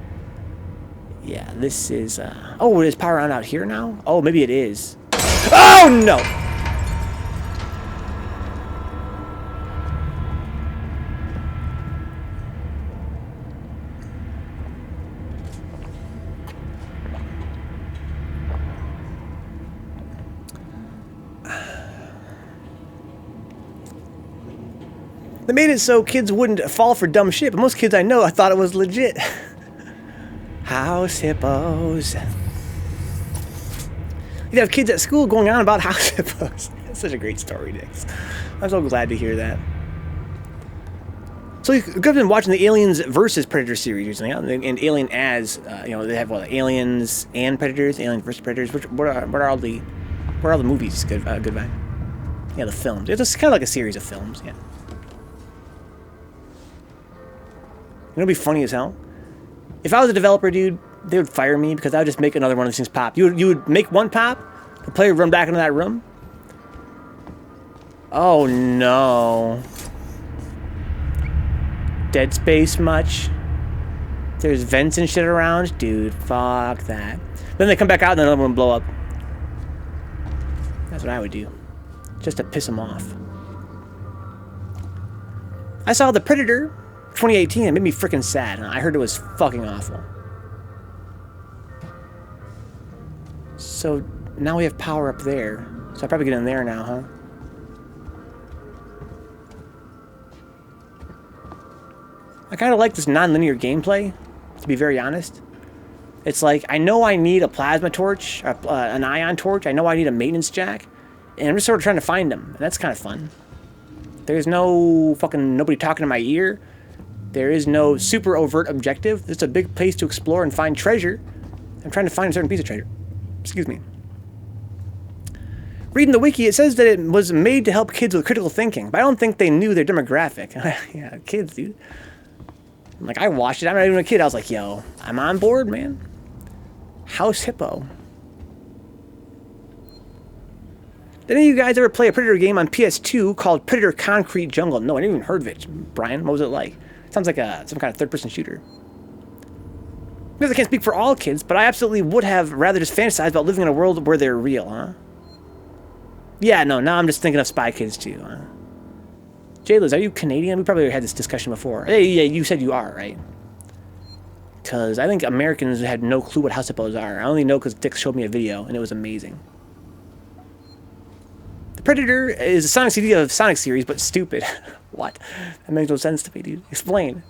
Yeah, this is, oh, is power on out here now? Oh, maybe it is. Oh, no! They made it so kids wouldn't fall for dumb shit, but most kids I know, I thought it was legit. House hippos. You'd have kids at school going on about house hippos. That's such a great story, Dix. I'm so glad to hear that. So you've been watching the Aliens versus Predator series recently, and Alien as, you know, they have what, Aliens and Predators, Alien versus Predators. What are all the movies? Good vibe. Yeah, the films. It's just kind of like a series of films. Yeah. You know, it'd be funny as hell. If I was a developer, dude, they would fire me because I would just make another one of these things pop. You would make one pop, the player would run back into that room. Oh no. Dead Space much? There's vents and shit around? Dude, fuck that. Then they come back out and then another one would blow up. That's what I would do. Just to piss them off. I saw The Predator 2018, it made me freaking sad. I heard it was fucking awful. So now we have power up there. So I'll probably get in there now, huh? I kind of like this non-linear gameplay, to be very honest. It's like, I know I need a plasma torch, an ion torch. I know I need a maintenance jack. And I'm just sort of trying to find them. And that's kind of fun. There's no fucking nobody talking in my ear. There is no super overt objective. It's a big place to explore and find treasure. I'm trying to find a certain piece of treasure. Excuse me. Reading the wiki, it says that it was made to help kids with critical thinking, but I don't think they knew their demographic. Yeah, kids, dude. Like, I watched it. I'm not even a kid. I was like, yo, I'm on board, man. House Hippo. Did any of you guys ever play a Predator game on PS2 called Predator Concrete Jungle? No, I never even heard of it. Brian, what was it like? Sounds like some kind of third-person shooter. Because I can't speak for all kids, but I absolutely would have rather just fantasized about living in a world where they're real, huh? Yeah, no, now I'm just thinking of Spy Kids too, huh? Jay-Liz, are you Canadian? We probably had this discussion before. Hey, yeah, you said you are, right? Because I think Americans had no clue what house hippos are. I only know because Dick showed me a video, and it was amazing. The Predator is a Sonic CD of Sonic series, but stupid. What? That makes no sense to me, dude. Explain.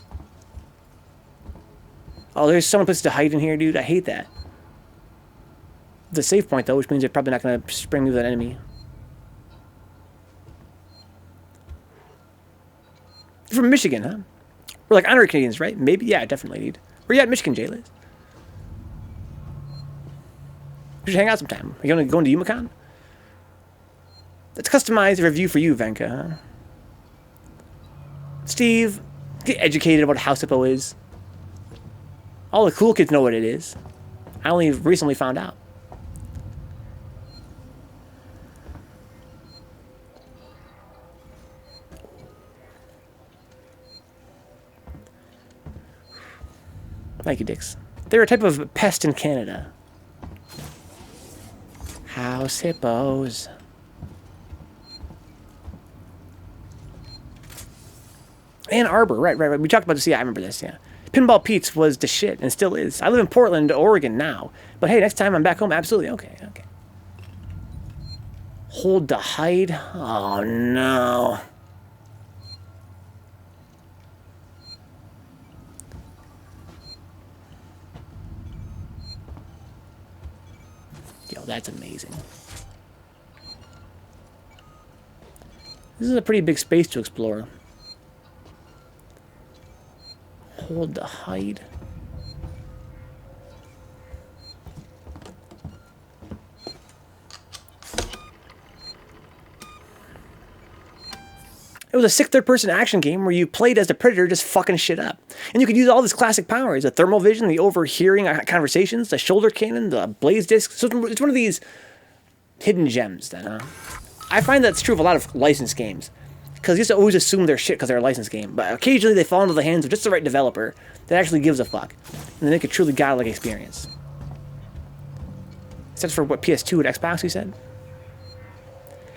Oh, there's so many places to hide in here, dude. I hate that. It's a save point, though, which means they're probably not going to spring through that enemy. You're from Michigan, huh? We're like honorary Canadians, right? Maybe? Yeah, definitely, dude. Where you at in Michigan, Jay-Liz? We should hang out sometime. Are you going to UMaCon? Let's customize a review for you, Venka, huh? Steve, get educated about what House Hippo is. All the cool kids know what it is. I only recently found out. Thank you, Dix. They're a type of pest in Canada. House hippos. Ann Arbor, right. We talked about this. Yeah, I remember this, yeah. Pinball Pete's was the shit, and still is. I live in Portland, Oregon now. But hey, next time I'm back home, absolutely. Okay. Hold to hide? Oh, no. Yo, that's amazing. This is a pretty big space to explore. Hold to hide. It was a sick third-person action game where you played as the Predator just fucking shit up. And you could use all this classic powers, the thermal vision, the overhearing conversations, the shoulder cannon, the blaze disc. So it's one of these hidden gems then, I find that's true of a lot of licensed games. Because you just always assume they're shit because they're a licensed game. But occasionally they fall into the hands of just the right developer that actually gives a fuck. And they make a truly godlike experience. Except for what, PS2 and Xbox, you said?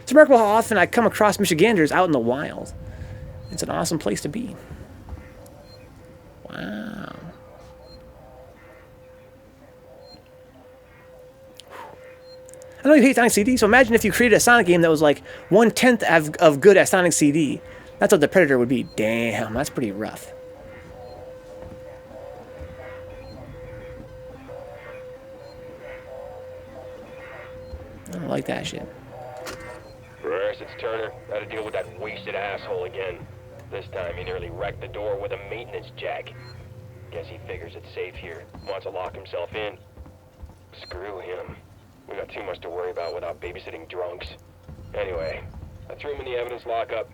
It's remarkable how often I come across Michiganders out in the wild. It's an awesome place to be. Wow. I know you hate Sonic CD, so imagine if you created a Sonic game that was like 1/10 of good at Sonic CD. That's what the Predator would be. Damn, that's pretty rough. I don't like that shit. First, it's Turner. Got to deal with that wasted asshole again. This time he nearly wrecked the door with a maintenance jack. Guess he figures it's safe here. Wants to lock himself in. Screw him. We got too much to worry about without babysitting drunks. Anyway, I threw him in the evidence lockup.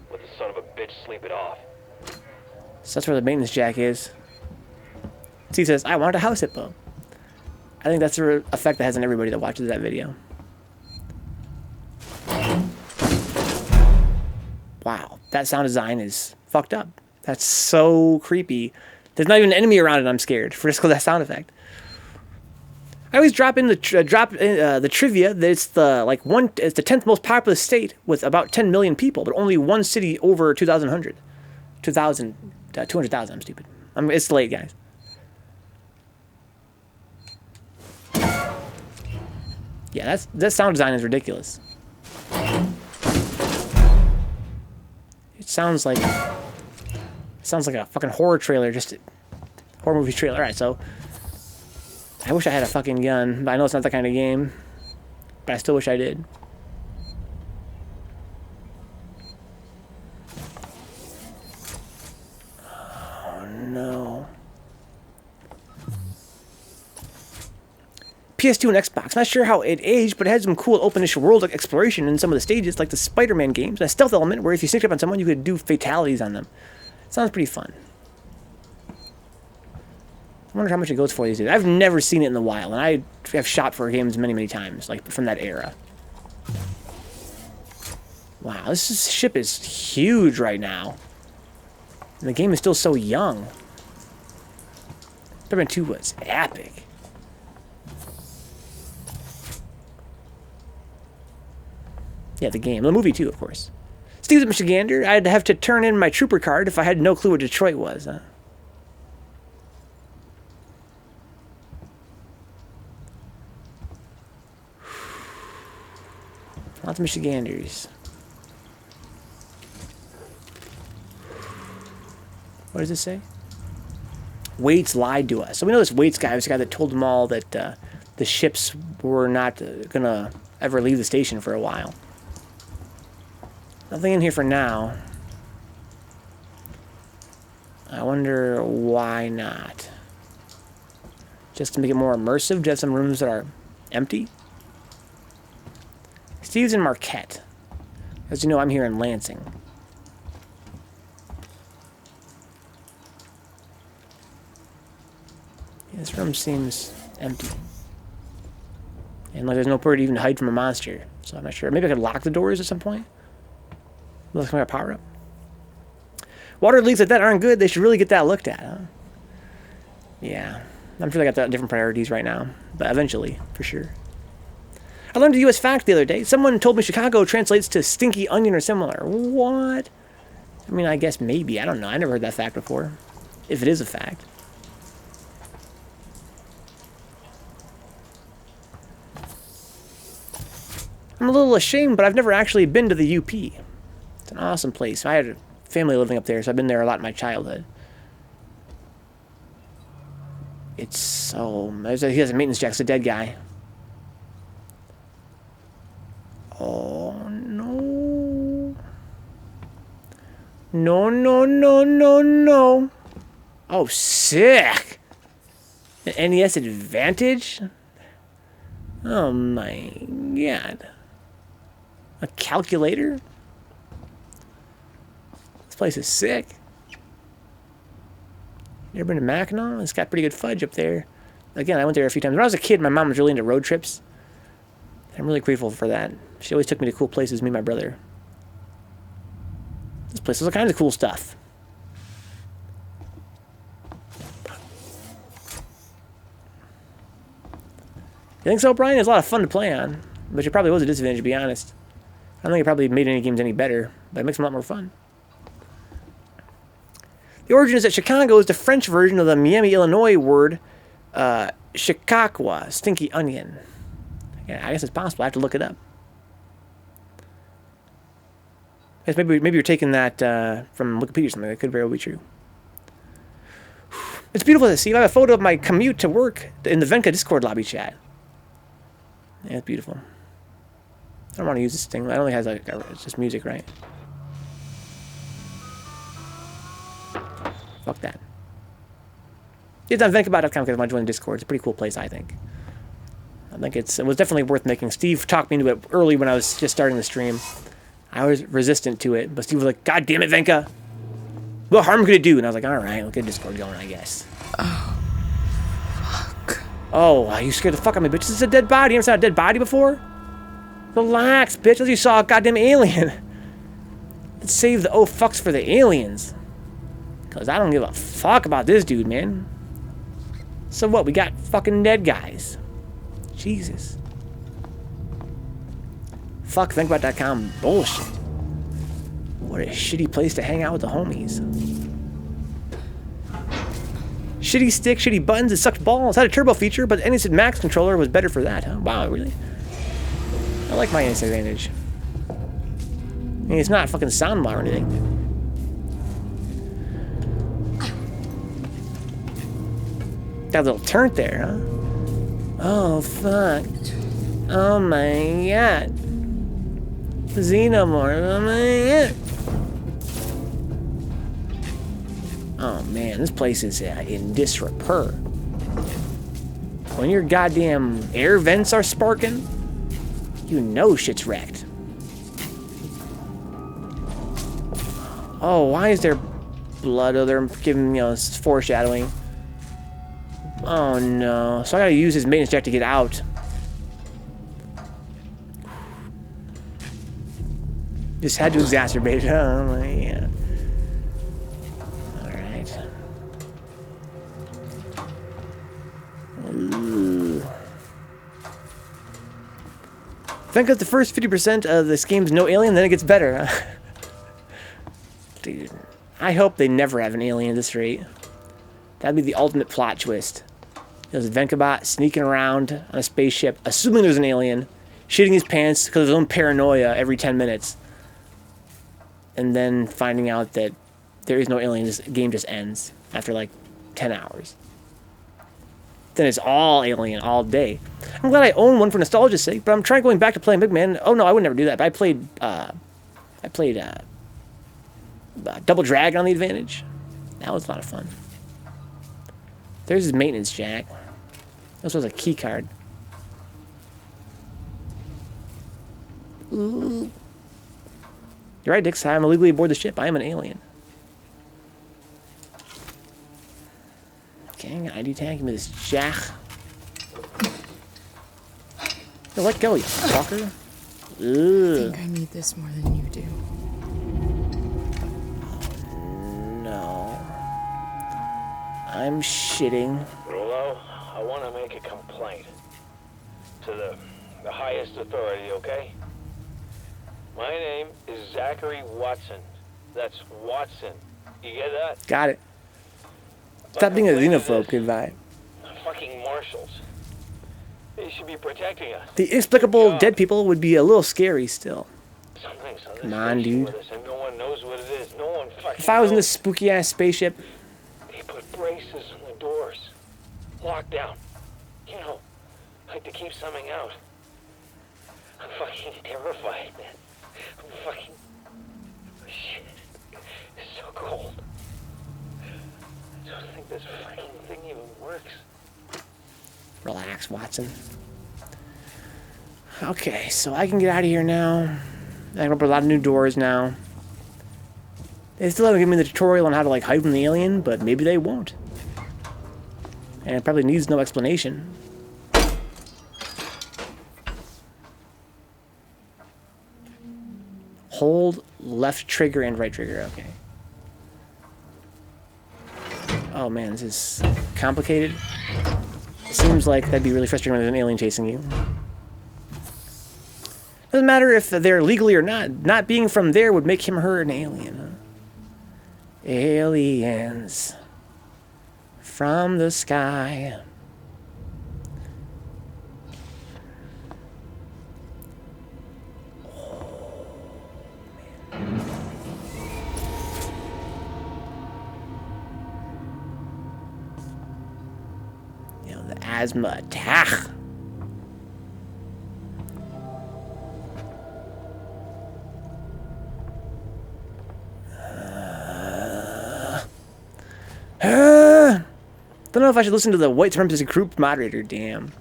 Let the son of a bitch sleep it off. So that's where the maintenance jack is. He says, I want a house hippo. I think that's the effect that has on everybody that watches that video. Wow, that sound design is fucked up. That's so creepy. There's not even an enemy around it. I'm scared for just because of that sound effect. I always drop in the trivia that it's the it's the 10th most populous state with about 10 million people, but only one city over 200,000. I'm stupid. It's late, guys. Yeah, that sound design is ridiculous. It sounds like a fucking horror trailer, just a horror movie trailer. All right, so I wish I had a fucking gun, but I know it's not that kind of game. But I still wish I did. Oh no. PS2 and Xbox. Not sure how it aged, but it had some cool open-ish world exploration in some of the stages, like the Spider-Man games. A stealth element where if you sneaked up on someone, you could do fatalities on them. Sounds pretty fun. wonder how much it goes for these days. I've never seen it in the wild, and I have shot for games many, many times, like from that era. Wow, ship is huge right now. And the game is still so young. Spider-Man 2 was epic. Yeah, the game. The movie, too, of course. Steve's a Michigander. I'd have to turn in my trooper card if I had no clue what Detroit was, huh? Lots of Michiganders. What does this say? Waits lied to us. So we know this Waits guy was the guy that told them all that the ships were not going to ever leave the station for a while. Nothing in here for now. I wonder why not. Just to make it more immersive, to have some rooms that are empty? Steve's in Marquette. As you know, I'm here in Lansing. This room seems empty. And like there's no point even to hide from a monster. So I'm not sure. Maybe I could lock the doors at some point? Looks like a power up. Water leaks like that aren't good. They should really get that looked at, huh? Yeah. I'm sure they got different priorities right now. But eventually, for sure. I learned a US fact the other day. Someone told me Chicago translates to stinky onion or similar. What? I mean, I guess maybe. I don't know. I never heard that fact before. If it is a fact. I'm a little ashamed, but I've never actually been to the UP. It's an awesome place. I had a family living up there, so I've been there a lot in my childhood. It's so... He has a maintenance jack. It's a dead guy. Oh, no. No, no, no, no, no. Oh, sick. An NES Advantage? Oh, my God. A calculator? This place is sick. You ever been to Mackinac? It's got pretty good fudge up there. Again, I went there a few times. When I was a kid, my mom was really into road trips. I'm really grateful for that. She always took me to cool places, me and my brother. This place has all kinds of cool stuff. You think so, Brian? It's a lot of fun to play on. But it probably was a disadvantage, to be honest. I don't think it probably made any games any better, but it makes them a lot more fun. The origin is that Chicago is the French version of the Miami, Illinois word Chicago, stinky onion. Yeah, I guess it's possible. I have to look it up. I guess maybe you're taking that from Wikipedia or something. That could very well be true. It's beautiful to see. I have a photo of my commute to work in the Venka Discord lobby chat. Yeah, it's beautiful. I don't want to use this thing. I don't think it has like it's just music, right? Fuck that. It's on Vencabot.com because I want to join the Discord. It's a pretty cool place, I think. I think it was definitely worth making. Steve talked me into it early when I was just starting the stream. I was resistant to it, but Steve was like, "God damn it, Venka! What harm could it do?" And I was like, "All right, we'll get Discord going, I guess." Oh, fuck. Oh, you scared the fuck out of me, bitch. This is a dead body. You ever seen a dead body before? Relax, bitch. As you saw a goddamn alien. Let's save the oh fucks for the aliens. Because I don't give a fuck about this dude, man. So what? We got fucking dead guys. Jesus. Fuck Vencabot.com bullshit. What a shitty place to hang out with the homies. Shitty stick, shitty buttons, it sucked balls. Had a turbo feature, but the NES Max controller was better for that, huh? Wow, really? I like my NES Advantage. I mean, it's not fucking soundbar or anything. Got a little turnt there, huh? Oh, fuck. Oh my god. Xenomorph, oh my god. Oh man, this place is in disrepair. When your goddamn air vents are sparking, you know shit's wrecked. Oh, why is there blood? Oh, they're giving, foreshadowing. Oh no. So I gotta use his maintenance jack to get out. Just had to exacerbate it. Oh, yeah. Alright. Ooh. Think of the first 50% of this game's no alien, then it gets better. Dude. I hope they never have an alien at this rate. That'd be the ultimate plot twist. There's a Vencabot sneaking around on a spaceship, assuming there's an alien, shitting his pants because of his own paranoia every 10 minutes. And then finding out that there is no alien, this game just ends after like 10 hours. Then it's all alien all day. I'm glad I own one for nostalgia's sake, but I'm trying going back to playing Big Man. Oh no, I would never do that. But I played Double Dragon on the Advantage. That was a lot of fun. There's his maintenance jack. This was a key card. Ooh. You're right, Dix. I'm illegally aboard the ship. I am an alien. Okay, ID tag. Give me this jack. Yo, let go, you fucker. I Ugh. think I need this more than you do. No. I'm shitting. Rolo, I want to make a complaint. To the highest authority, okay? My name is Zachary Watson. That's Watson. You get that? Got it. Stop being a xenophobe, goodbye. Fucking marshals. They should be protecting us. The inexplicable dead people would be a little scary still. Something's on this Come on, station dude. with us, and no one knows what it is. No one fucking If I was in knows. this spooky ass spaceship, They put braces on the doors. Locked down. You know, like to keep something out. I'm fucking terrified, man. I'm fucking... Shit. It's so cold. I don't think this fucking thing even works. relax, Watson. Okay, so I can get out of here now. I can open a lot of new doors now. They still haven't given me the tutorial on how to like hide from the alien, but maybe they won't. And it probably needs no explanation. Hold left trigger and right trigger, okay. Oh man, this is complicated. It seems like that'd be really frustrating when there's an alien chasing you. Doesn't matter if they're legally or not. Not being from there would make him or her an alien. Huh? Aliens from the sky. You know, the asthma attack. Don't know if I should listen to the white supremacist group moderator. Damn.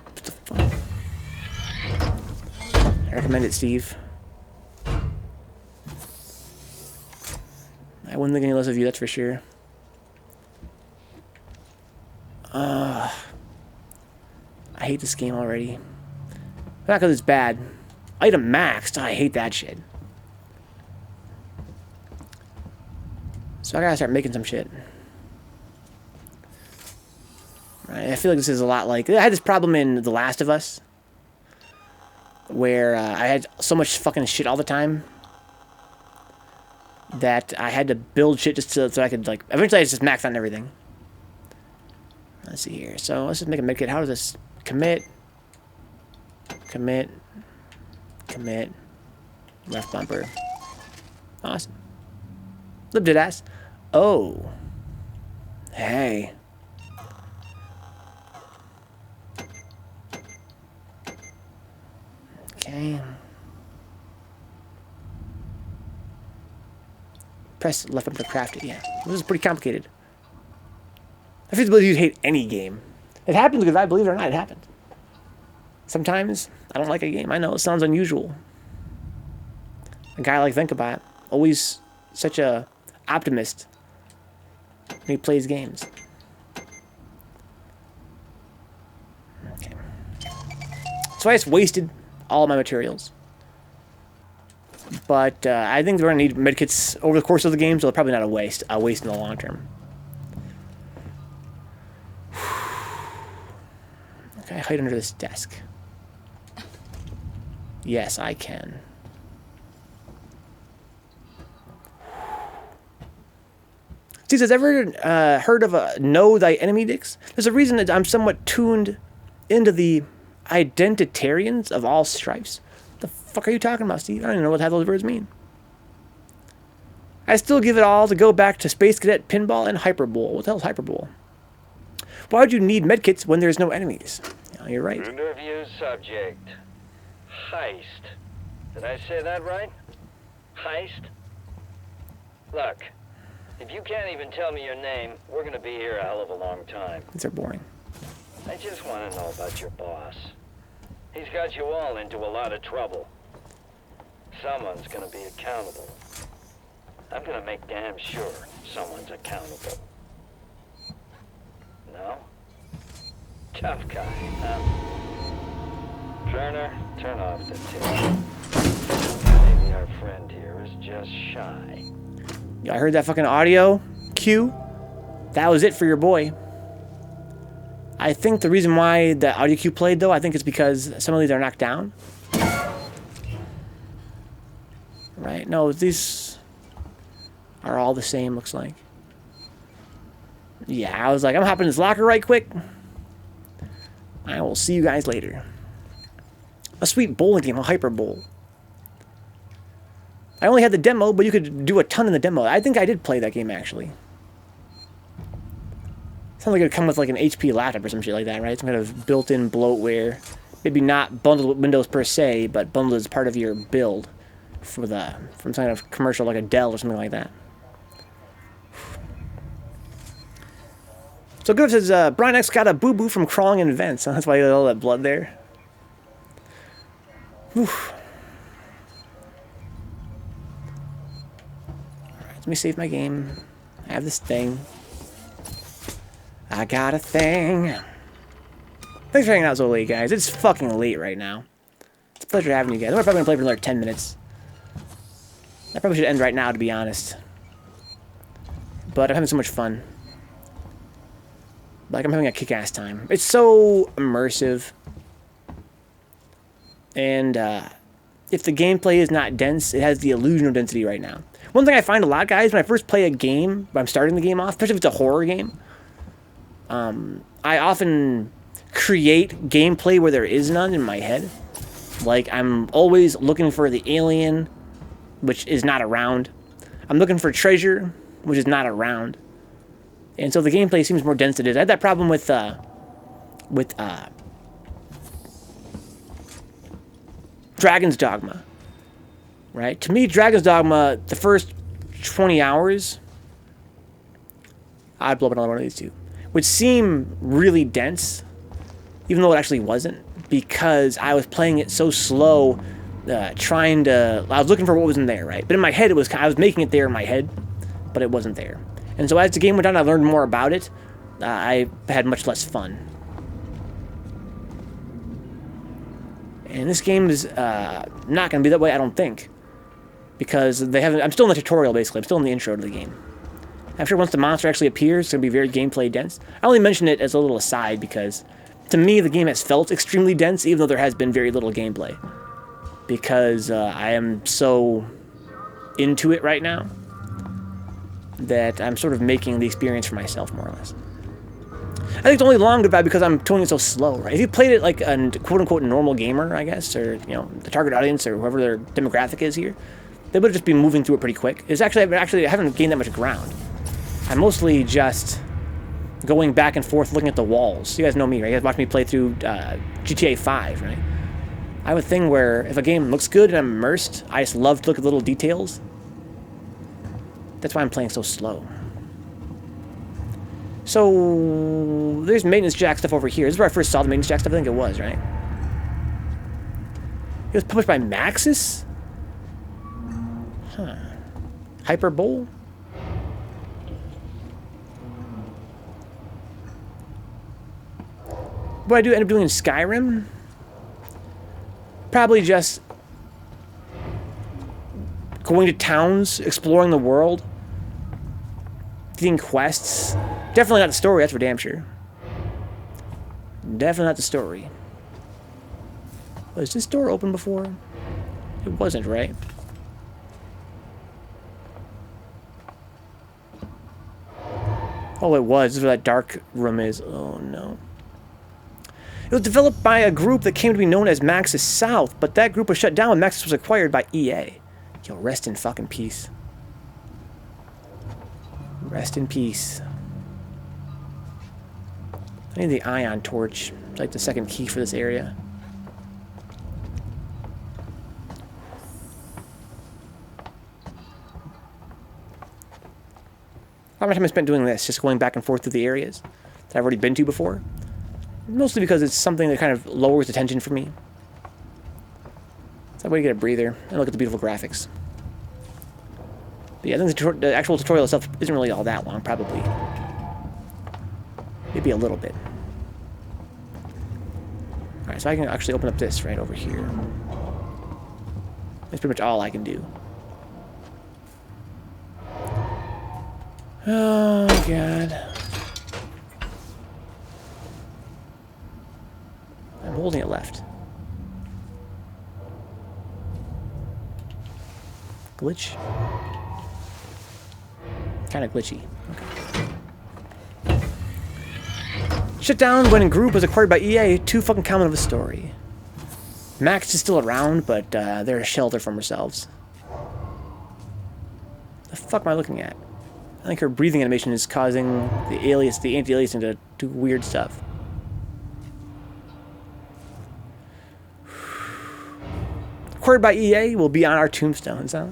What the fuck? I recommend it, Steve. I wouldn't think any less of you, that's for sure. I hate this game already. Not because it's bad. Item maxed. I hate that shit. So I gotta start making some shit. Right, I feel like this is a lot like... I had this problem in The Last of Us. Where I had so much fucking shit all the time. That I had to build shit just so I could, like... Eventually I just maxed on everything. Let's see here. So let's just make a medkit. How does this... Commit. Commit. Commit. Left bumper. Awesome. Lib did ass. Oh. Hey. Okay. Press left bumper to craft it. Yeah. This is pretty complicated. I feel like you hate any game. It happens because I believe it or not, it happens. Sometimes I don't like a game. I know it sounds unusual. A guy like Vencabot, always such a optimist when he plays games. Okay. So I just wasted all of my materials. But I think we're going to need medkits over the course of the game, so they're probably not a waste in the long term. Okay, hide under this desk. Yes, I can. See, has ever heard of a know thy enemy dicks? There's a reason that I'm somewhat tuned into the identitarians of all stripes. The fuck are you talking about, Steve? I don't even know what the hell those words mean. I still give it all to go back to Space Cadet Pinball and Hyperbowl. What the hell's Hyperbowl? Why would you need medkits when there's no enemies? Oh, you're right. Interview subject. Heist. Did I say that right? Heist? Look, if you can't even tell me your name, we're gonna be here a hell of a long time. These are boring. I just want to know about your boss. He's got you all into a lot of trouble. Someone's gonna be accountable. I'm gonna make damn sure someone's accountable. No? Tough guy, huh? Turner, turn off the tape. Maybe our friend here is just shy. Yeah, I heard that fucking audio cue. That was it for your boy. I think the reason why the audio cue played, though, I think it's because some of these are knocked down. Right? No, these are all the same, looks like. Yeah, I was like, I'm hopping in this locker right quick. I will see you guys later. A sweet bowling game, a Hyper Bowl. I only had the demo, but you could do a ton in the demo. I think I did play that game, actually. Sounds like it would come with like an HP laptop or some shit like that, right? Some kind of built-in bloatware. Maybe not bundled with Windows per se, but bundled as part of your build from some kind of commercial like a Dell or something like that. So Griff says, Brian X got a boo-boo from crawling in vents. That's why he got all that blood there. Oof. Alright, let me save my game. I have this thing. I got a thing. Thanks for hanging out so late, guys. It's fucking late right now. It's a pleasure having you guys. I'm probably going to play for another 10 minutes. I probably should end right now, to be honest. But I'm having so much fun. Like, I'm having a kick-ass time. It's so immersive. And, if the gameplay is not dense, it has the illusion of density right now. One thing I find a lot, guys, when I first play a game, when I'm starting the game off, especially if it's a horror game, I often create gameplay where there is none in my head. Like, I'm always looking for the alien, which is not around. I'm looking for treasure, which is not around. And so the gameplay seems more dense than it is. I had that problem with Dragon's Dogma. Right? To me, Dragon's Dogma, the first 20 hours, I'd blow up another one of these two, would seem really dense, even though it actually wasn't, because I was playing it so slow, I was looking for what was in there, right? But in my head, I was making it there in my head, but it wasn't there. And so as the game went on, I learned more about it. I had much less fun. And this game is not going to be that way, I don't think. Because I'm still in the tutorial, basically. I'm still in the intro to the game. I'm sure once the monster actually appears, it's going to be very gameplay dense. I only mention it as a little aside because, to me, the game has felt extremely dense, even though there has been very little gameplay. Because I am so into it right now that I'm sort of making the experience for myself, more or less. I think it's only long goodbye because I'm doing it so slow, right? If you played it like a quote-unquote normal gamer, I guess, or, you know, the target audience or whoever their demographic is here, they would just be moving through it pretty quick. I haven't gained that much ground. I'm mostly just going back and forth looking at the walls. You guys know me, right? You guys watch me play through GTA 5, right? I have a thing where if a game looks good and I'm immersed, I just love to look at little details. That's why I'm playing so slow. So, there's maintenance jack stuff over here. This is where I first saw the maintenance jack stuff. I think it was, right? It was published by Maxis? Hyperbole? What I do end up doing in Skyrim? Probably just going to towns, exploring the world, getting quests. Definitely not the story, that's for damn sure. Definitely not the story. Was this door open before? It wasn't, right? Oh, it was. This is where that dark room is. Oh, no. It was developed by a group that came to be known as Maxis South, but that group was shut down when Maxis was acquired by EA. Yo, rest in fucking peace. Rest in peace. I need the ion torch. It's like the second key for this area. How much time I spent doing this, just going back and forth through the areas that I've already been to before. Mostly because it's something that kind of lowers the tension for me. It's that way to get a breather and look at the beautiful graphics. But yeah, I think the actual tutorial itself isn't really all that long, probably. Maybe a little bit. Alright, so I can actually open up this right over here. That's pretty much all I can do. Oh, God. I'm holding it left. Glitch? Kind of glitchy. Okay. Shut down when a group was acquired by EA. Too fucking common of a story. Max is still around, but they're a shelter from themselves. The fuck am I looking at? I think her breathing animation is causing the anti-aliasing to do weird stuff. Acquired by EA will be on our tombstones, huh?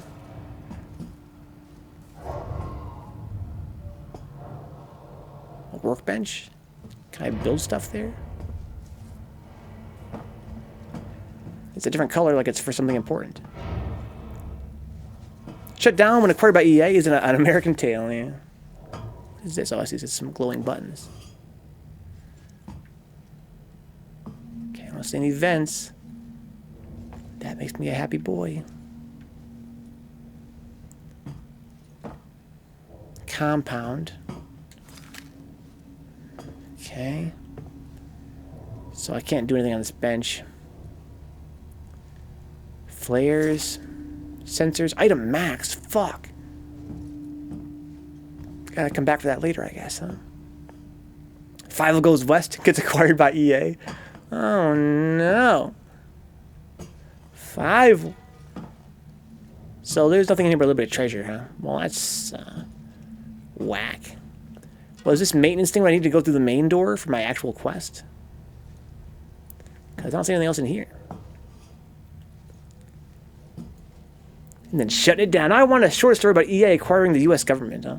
A workbench? Can I build stuff there? It's a different color, like it's for something important. Shut down when acquired by EA is an American Tale, yeah. What is this? Oh, I see some glowing buttons. Okay, I don't see any vents. That makes me a happy boy. Compound. Okay. So I can't do anything on this bench. Flares. Sensors. Item max. Fuck. Gotta come back for that later, I guess, huh? 5 goes west. Gets acquired by EA. Oh, no. 5. So there's nothing in here but a little bit of treasure, huh? Well, that's whack. Well, is this maintenance thing where I need to go through the main door for my actual quest? Because I don't see anything else in here. And then shutting it down. I want a short story about EA acquiring the US government, huh?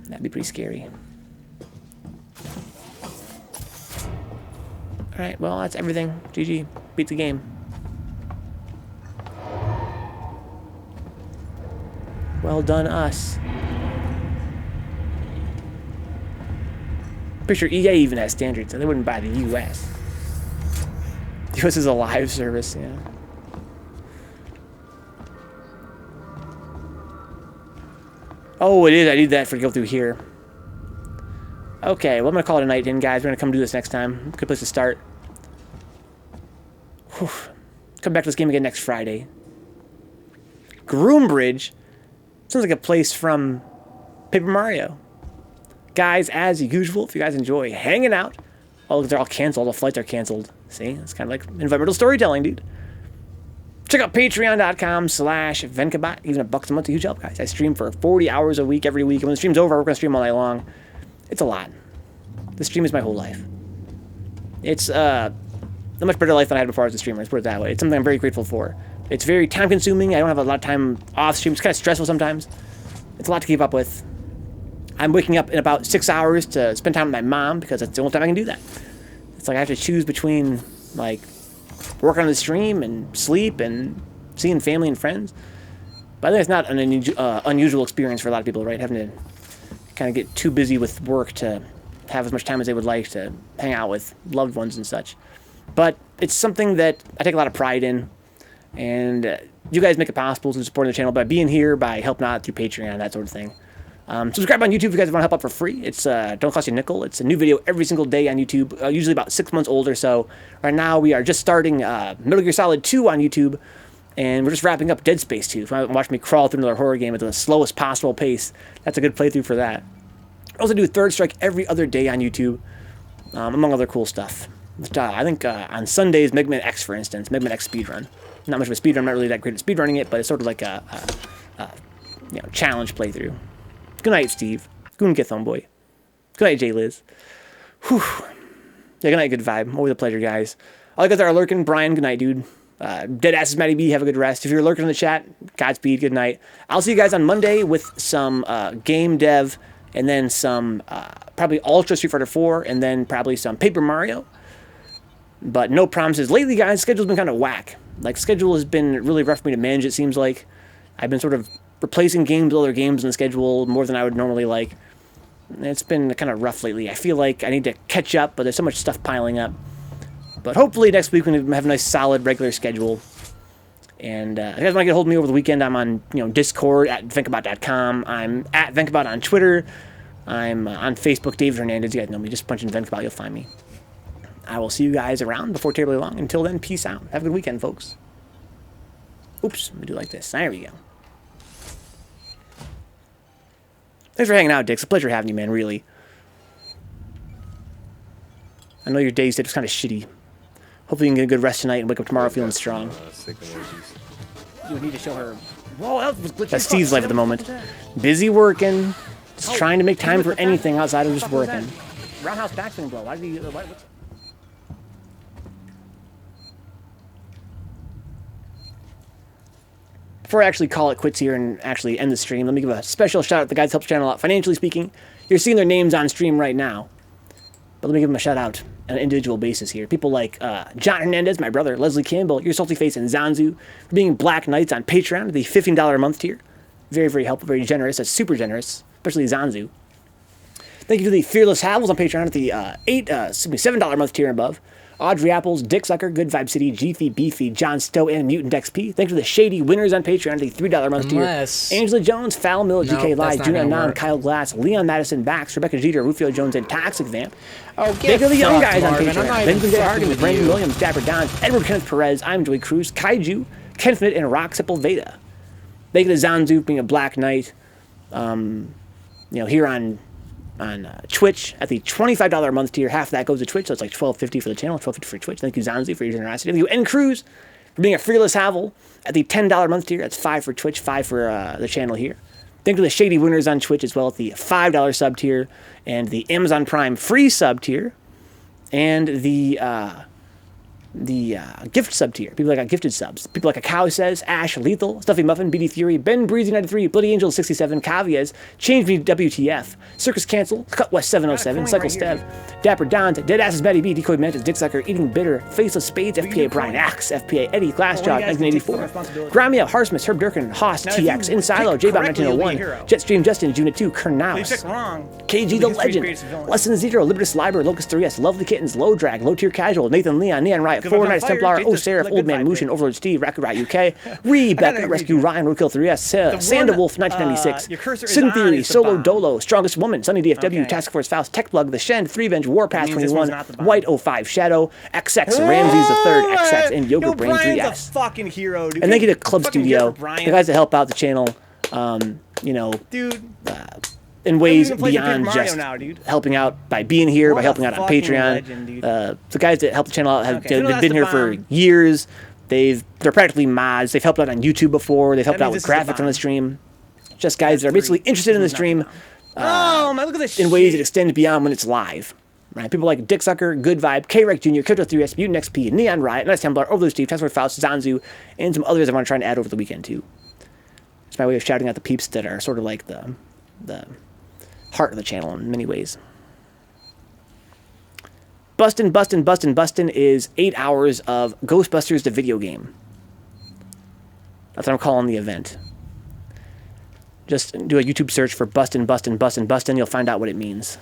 That'd be pretty scary. Alright, well, that's everything. GG. Beat the game. Well done, us. Pretty sure EA even has standards, so they wouldn't buy the US. The US is a live service, yeah. Oh, it is. I need that for to go through here. Okay, well, I'm going to call it a night then, guys. We're going to come do this next time. Good place to start. Whew. Come back to this game again next Friday. Groombridge? Sounds like a place from Paper Mario. Guys, as usual, if you guys enjoy hanging out. Oh, look, they're all canceled. All the flights are canceled. See? It's kind of like environmental storytelling, dude. Check out patreon.com/Vencabot. Even $1 a month, a huge help, guys. I stream for 40 hours a week, every week. And when the stream's over, we're going to stream all night long. It's a lot. The stream is my whole life. It's a much better life than I had before I was a streamer. Let's put it that way. It's something I'm very grateful for. It's very time-consuming. I don't have a lot of time off stream. It's kind of stressful sometimes. It's a lot to keep up with. I'm waking up in about 6 hours to spend time with my mom because that's the only time I can do that. It's like I have to choose between, like, work on the stream and sleep and seeing family and friends. But I think it's not an unusual experience for a lot of people, right? Having to kind of get too busy with work to have as much time as they would like to hang out with loved ones and such. But it's something that I take a lot of pride in. And you guys make it possible to support the channel by being here, by helping out through Patreon, that sort of thing. Subscribe on YouTube if you guys want to help out for free. It's don't cost you a nickel. It's a new video every single day on YouTube, usually about 6 months old or so. Right now we are just starting Metal Gear Solid 2 on YouTube, and we're just wrapping up Dead Space 2. If you want to watch me crawl through another horror game at the slowest possible pace, that's a good playthrough for that. I also do Third Strike every other day on YouTube, among other cool stuff. I think on Sundays, Mega Man X, for instance, Mega Man X speedrun. Not much of a speedrun, I'm not really that great at speedrunning it, but it's sort of like a challenge playthrough. Good night, Steve. Good get homeboy. Good night, Jay Liz. Whew. Yeah, good night, good vibe. Always a pleasure, guys. All you guys that are lurking, Brian, good night, dude. Deadasses Matty B, have a good rest. If you're lurking in the chat, Godspeed, good night. I'll see you guys on Monday with some game dev, and then some probably Ultra Street Fighter 4, and then probably some Paper Mario. But no promises. Lately, guys, schedule's been kind of whack. Like, schedule has been really rough for me to manage, it seems like. I've been sort of replacing games with other games in the schedule more than I would normally like. It's been kind of rough lately. I feel like I need to catch up, but there's so much stuff piling up. But hopefully next week we can have a nice, solid, regular schedule. And if you guys want to get a hold of me over the weekend, I'm on Discord at Vencabot.com. I'm at Vencabot on Twitter. I'm on Facebook, David Hernandez. You guys know me. Just punch in Vencabot, you'll find me. I will see you guys around before terribly long. Until then, peace out. Have a good weekend, folks. Oops, let me do it like this. There we go. Thanks for hanging out, Dick. It's a pleasure having you, man, really. I know your days did was kind of shitty. Hopefully you can get a good rest tonight and wake up tomorrow feeling strong. You would need to show her. Whoa, that was glitchy. That's Steve's life at the moment. Busy working. Just trying to make time for anything outside of just working. Roundhouse backswing blow. Why did you... what's... Before I actually call it quits here and actually end the stream, let me give a special shout out to the guys who help the channel out financially speaking. You're seeing their names on stream right now. But let me give them a shout out on an individual basis here. People like John Hernandez, my brother, Leslie Campbell, Your Salty Face, and Zanzu for being Black Knights on Patreon, the $15 a month tier. Very, very helpful, very generous. That's super generous, especially Zanzu. Thank you to the Fearless Havels on Patreon at the $7 a month tier and above. Audrey Apples, Dick Sucker, Good Vibe City, Geefy, Beefy, John Stowe, and Mutant XP. Thanks to the Shady Winners on Patreon at the $3 a month tier. Angela Jones, Foul Mill, GK Live, Juna Anon, Kyle Glass, Leon Madison, Bax, Rebecca Jeter, Rufio Jones, and Toxic Vamp. Oh, Thank you to the young guys on Patreon. Benjamin J. Hargan, Brandon Williams, Dapper Dons, Edward Kenneth Perez, I'm Joey Cruz, Kaiju, Kenfinite, and Rock Sepulveda. Thank you to Zanzu being a Black Knight. Here on Twitch at the $25 a month tier. Half of that goes to Twitch, so it's like $12.50 for the channel, $12.50 for Twitch. Thank you, Zanzi, for your generosity. Thank you, N Cruz, for being a Fearless Havel at the $10 a month tier. That's $5 for Twitch, $5 for the channel here. Thank you to the Shady Winners on Twitch as well at the $5 sub tier, and the Amazon Prime free sub tier, and the gift sub tier. People that got gifted subs. People like A Cow Says, Ash, Lethal, Stuffy Muffin, BD Fury, Ben Breezy 93, Bloody Angel 67, Caviez, Change Me WTF, Circus Cancel, Cut West 707, Cycle Stev, Dapper Dons, Deadasses Betty B, Decoy Mantis, Dick Sucker, Eating Bitter, Faceless Spades, FPA Brian Axe, FPA Eddie, Glassjaw, 1984, Gramia, Harsmith, Herb Durkin, Haas, TX, In Silo, J-Bob 1901, Jetstream Justin, Unit 2, Kernaus, KG the Legend, Lesson Zero, Libertus Liber, Locust 3S, Lovely Kittens, Low Drag, Low Tier Casual, Nathan Leon, Neon Riot, Four Knights Templar, O Seraph, Old Man Mooshin, Overlord Steve, Rakurat UK, Rebecca, Rescue Ryan, Roadkill 3S, Sandawolf 1996, Sin Theory, Solo Dolo, Strongest Woman, Sunny DFW, Task Force Faust, Tech Plug, The Shen, Three-Venge, Warpath 21, White 05, Shadow, XX, Ramses the Third, XX, and Yogurt Brain 3S. Fucking hero, dude. And thank you to Club Studio, the guys that help out the channel, dude. In ways beyond just helping out by being here, by helping out on Patreon. The guys that help the channel out have been here for years. They're practically mods. They've helped out on YouTube before. They've helped out with graphics on the stream. Just guys that are basically interested in the stream look at this in ways that extend beyond when it's live. Right? People like Dick Sucker, Good Vibe, K-Rex Jr., Crypto 3S, Mutant XP, Neon Riot, Nice Templar, Overlord Steve, Task Force Faust, Zanzu, and some others I want to try and add over the weekend too. It's my way of shouting out the peeps that are sort of like the heart of the channel in many ways. Bustin' is 8 hours of Ghostbusters the video game. That's what I'm calling the event. Just do a YouTube search for Bustin', Bustin', Bustin', Bustin'. You'll find out what it means.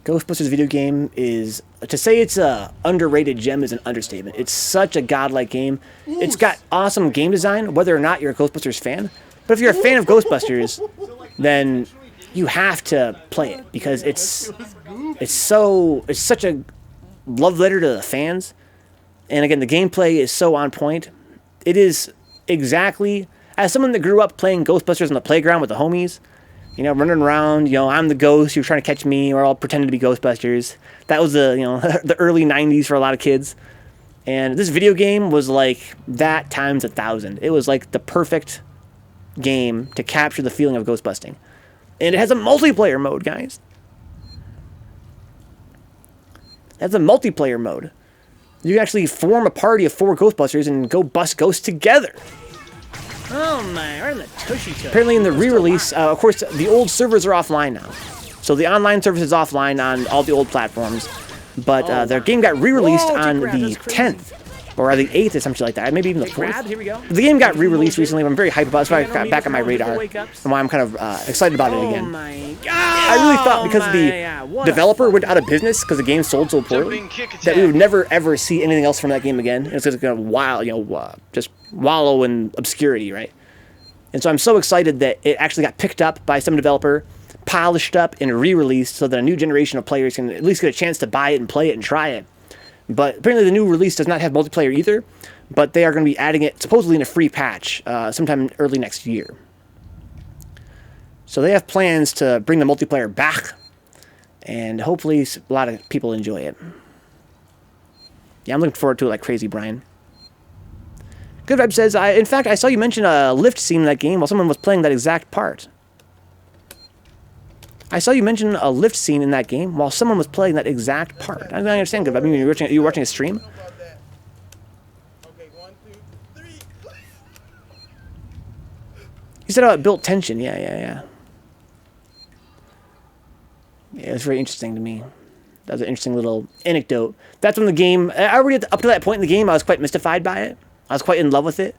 Ghostbusters video game is, to say it's a underrated gem is an understatement. It's such a godlike game. It's got awesome game design, whether or not you're a Ghostbusters fan. But if you're a fan of Ghostbusters, then you have to play it because it's such a love letter to the fans. And again, the gameplay is so on point. It is exactly, as someone that grew up playing Ghostbusters on the playground with the homies, you know, running around, you know, I'm the ghost, you're trying to catch me, we're all pretending to be Ghostbusters. That was the, you know, the early 90s for a lot of kids. And this video game was like that times 1,000. It was like the perfect game to capture the feeling of ghostbusting. And it has a multiplayer mode, guys. It has a multiplayer mode. You can actually form a party of 4 Ghostbusters and go bust ghosts together. Oh my, right in the tushy tush. Apparently in the re-release, of course, the old servers are offline now. So the online service is offline on all the old platforms. But their game got re-released on the 10th. Or the 8th or something like that. Maybe even the 4th. Here we go. The game got re-released recently. I'm very hyped about it. It's why it got back on my radar. And why I'm kind of excited about it again. Oh my god. I really thought because the developer went out of business because the game sold so poorly that we would never ever see anything else from that game again. It's just going to just wallow in obscurity, right? And so I'm so excited that it actually got picked up by some developer, polished up, and re-released so that a new generation of players can at least get a chance to buy it and play it and try it. But apparently the new release does not have multiplayer either, but they are going to be adding it supposedly in a free patch sometime early next year. So they have plans to bring the multiplayer back, and hopefully a lot of people enjoy it. Yeah, I'm looking forward to it like crazy, Brian. Good Vibe says, in fact, I saw you mention a lift scene in that game while someone was playing that exact part. I saw you mention a lift scene in that game while someone was playing that exact part. I don't understand, Good Vibe. I mean, you were watching a stream? You said about it built tension. Yeah, it was very interesting to me. That was an interesting little anecdote. That's when the game, up to that point in the game, I was quite mystified by it. I was quite in love with it.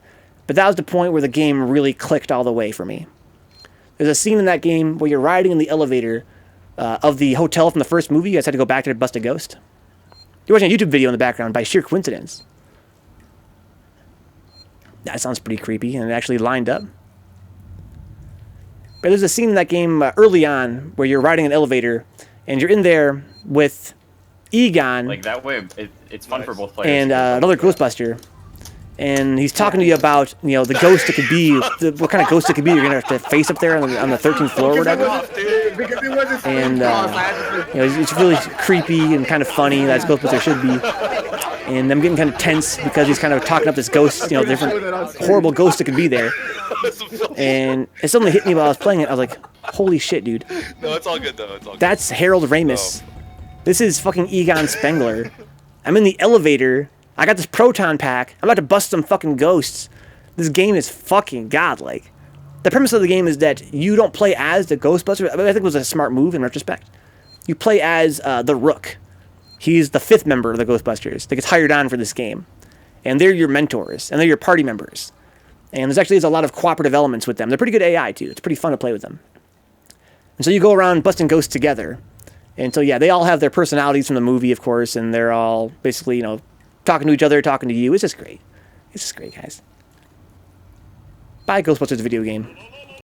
But that was the point where the game really clicked all the way for me. There's a scene in that game where you're riding in the elevator of the hotel from the first movie. You guys had to go back there to bust a ghost. You're watching a YouTube video in the background by sheer coincidence. That sounds pretty creepy, and it actually lined up. But there's a scene in that game early on where you're riding an elevator, and you're in there with Egon. Like that way, it's fun for both players. And another Ghostbuster. And he's talking to you about, you know, the ghost it could be, what kind of ghost it could be. You're going to have to face up there on the 13th floor or whatever. And, you know, it's really creepy and kind of funny, as Ghostbuster should be. And I'm getting kind of tense because he's kind of talking up this ghost, you know, different horrible ghost that could be there. And it suddenly hit me while I was playing it. I was like, holy shit, dude. No, it's all good, though. It's all good. That's Harold Ramis. This is fucking Egon Spengler. I'm in the elevator. I got this proton pack. I'm about to bust some fucking ghosts. This game is fucking godlike. The premise of the game is that you don't play as the Ghostbuster. I think it was a smart move in retrospect. You play as the Rook. He's the 5th member of the Ghostbusters that gets hired on for this game. And they're your mentors. And they're your party members. And there's a lot of cooperative elements with them. They're pretty good AI, too. It's pretty fun to play with them. And so you go around busting ghosts together. And so, yeah, they all have their personalities from the movie, of course. And they're all basically, you know, talking to each other, talking to you. It's just great. It's just great, guys. Buy Ghostbusters video game.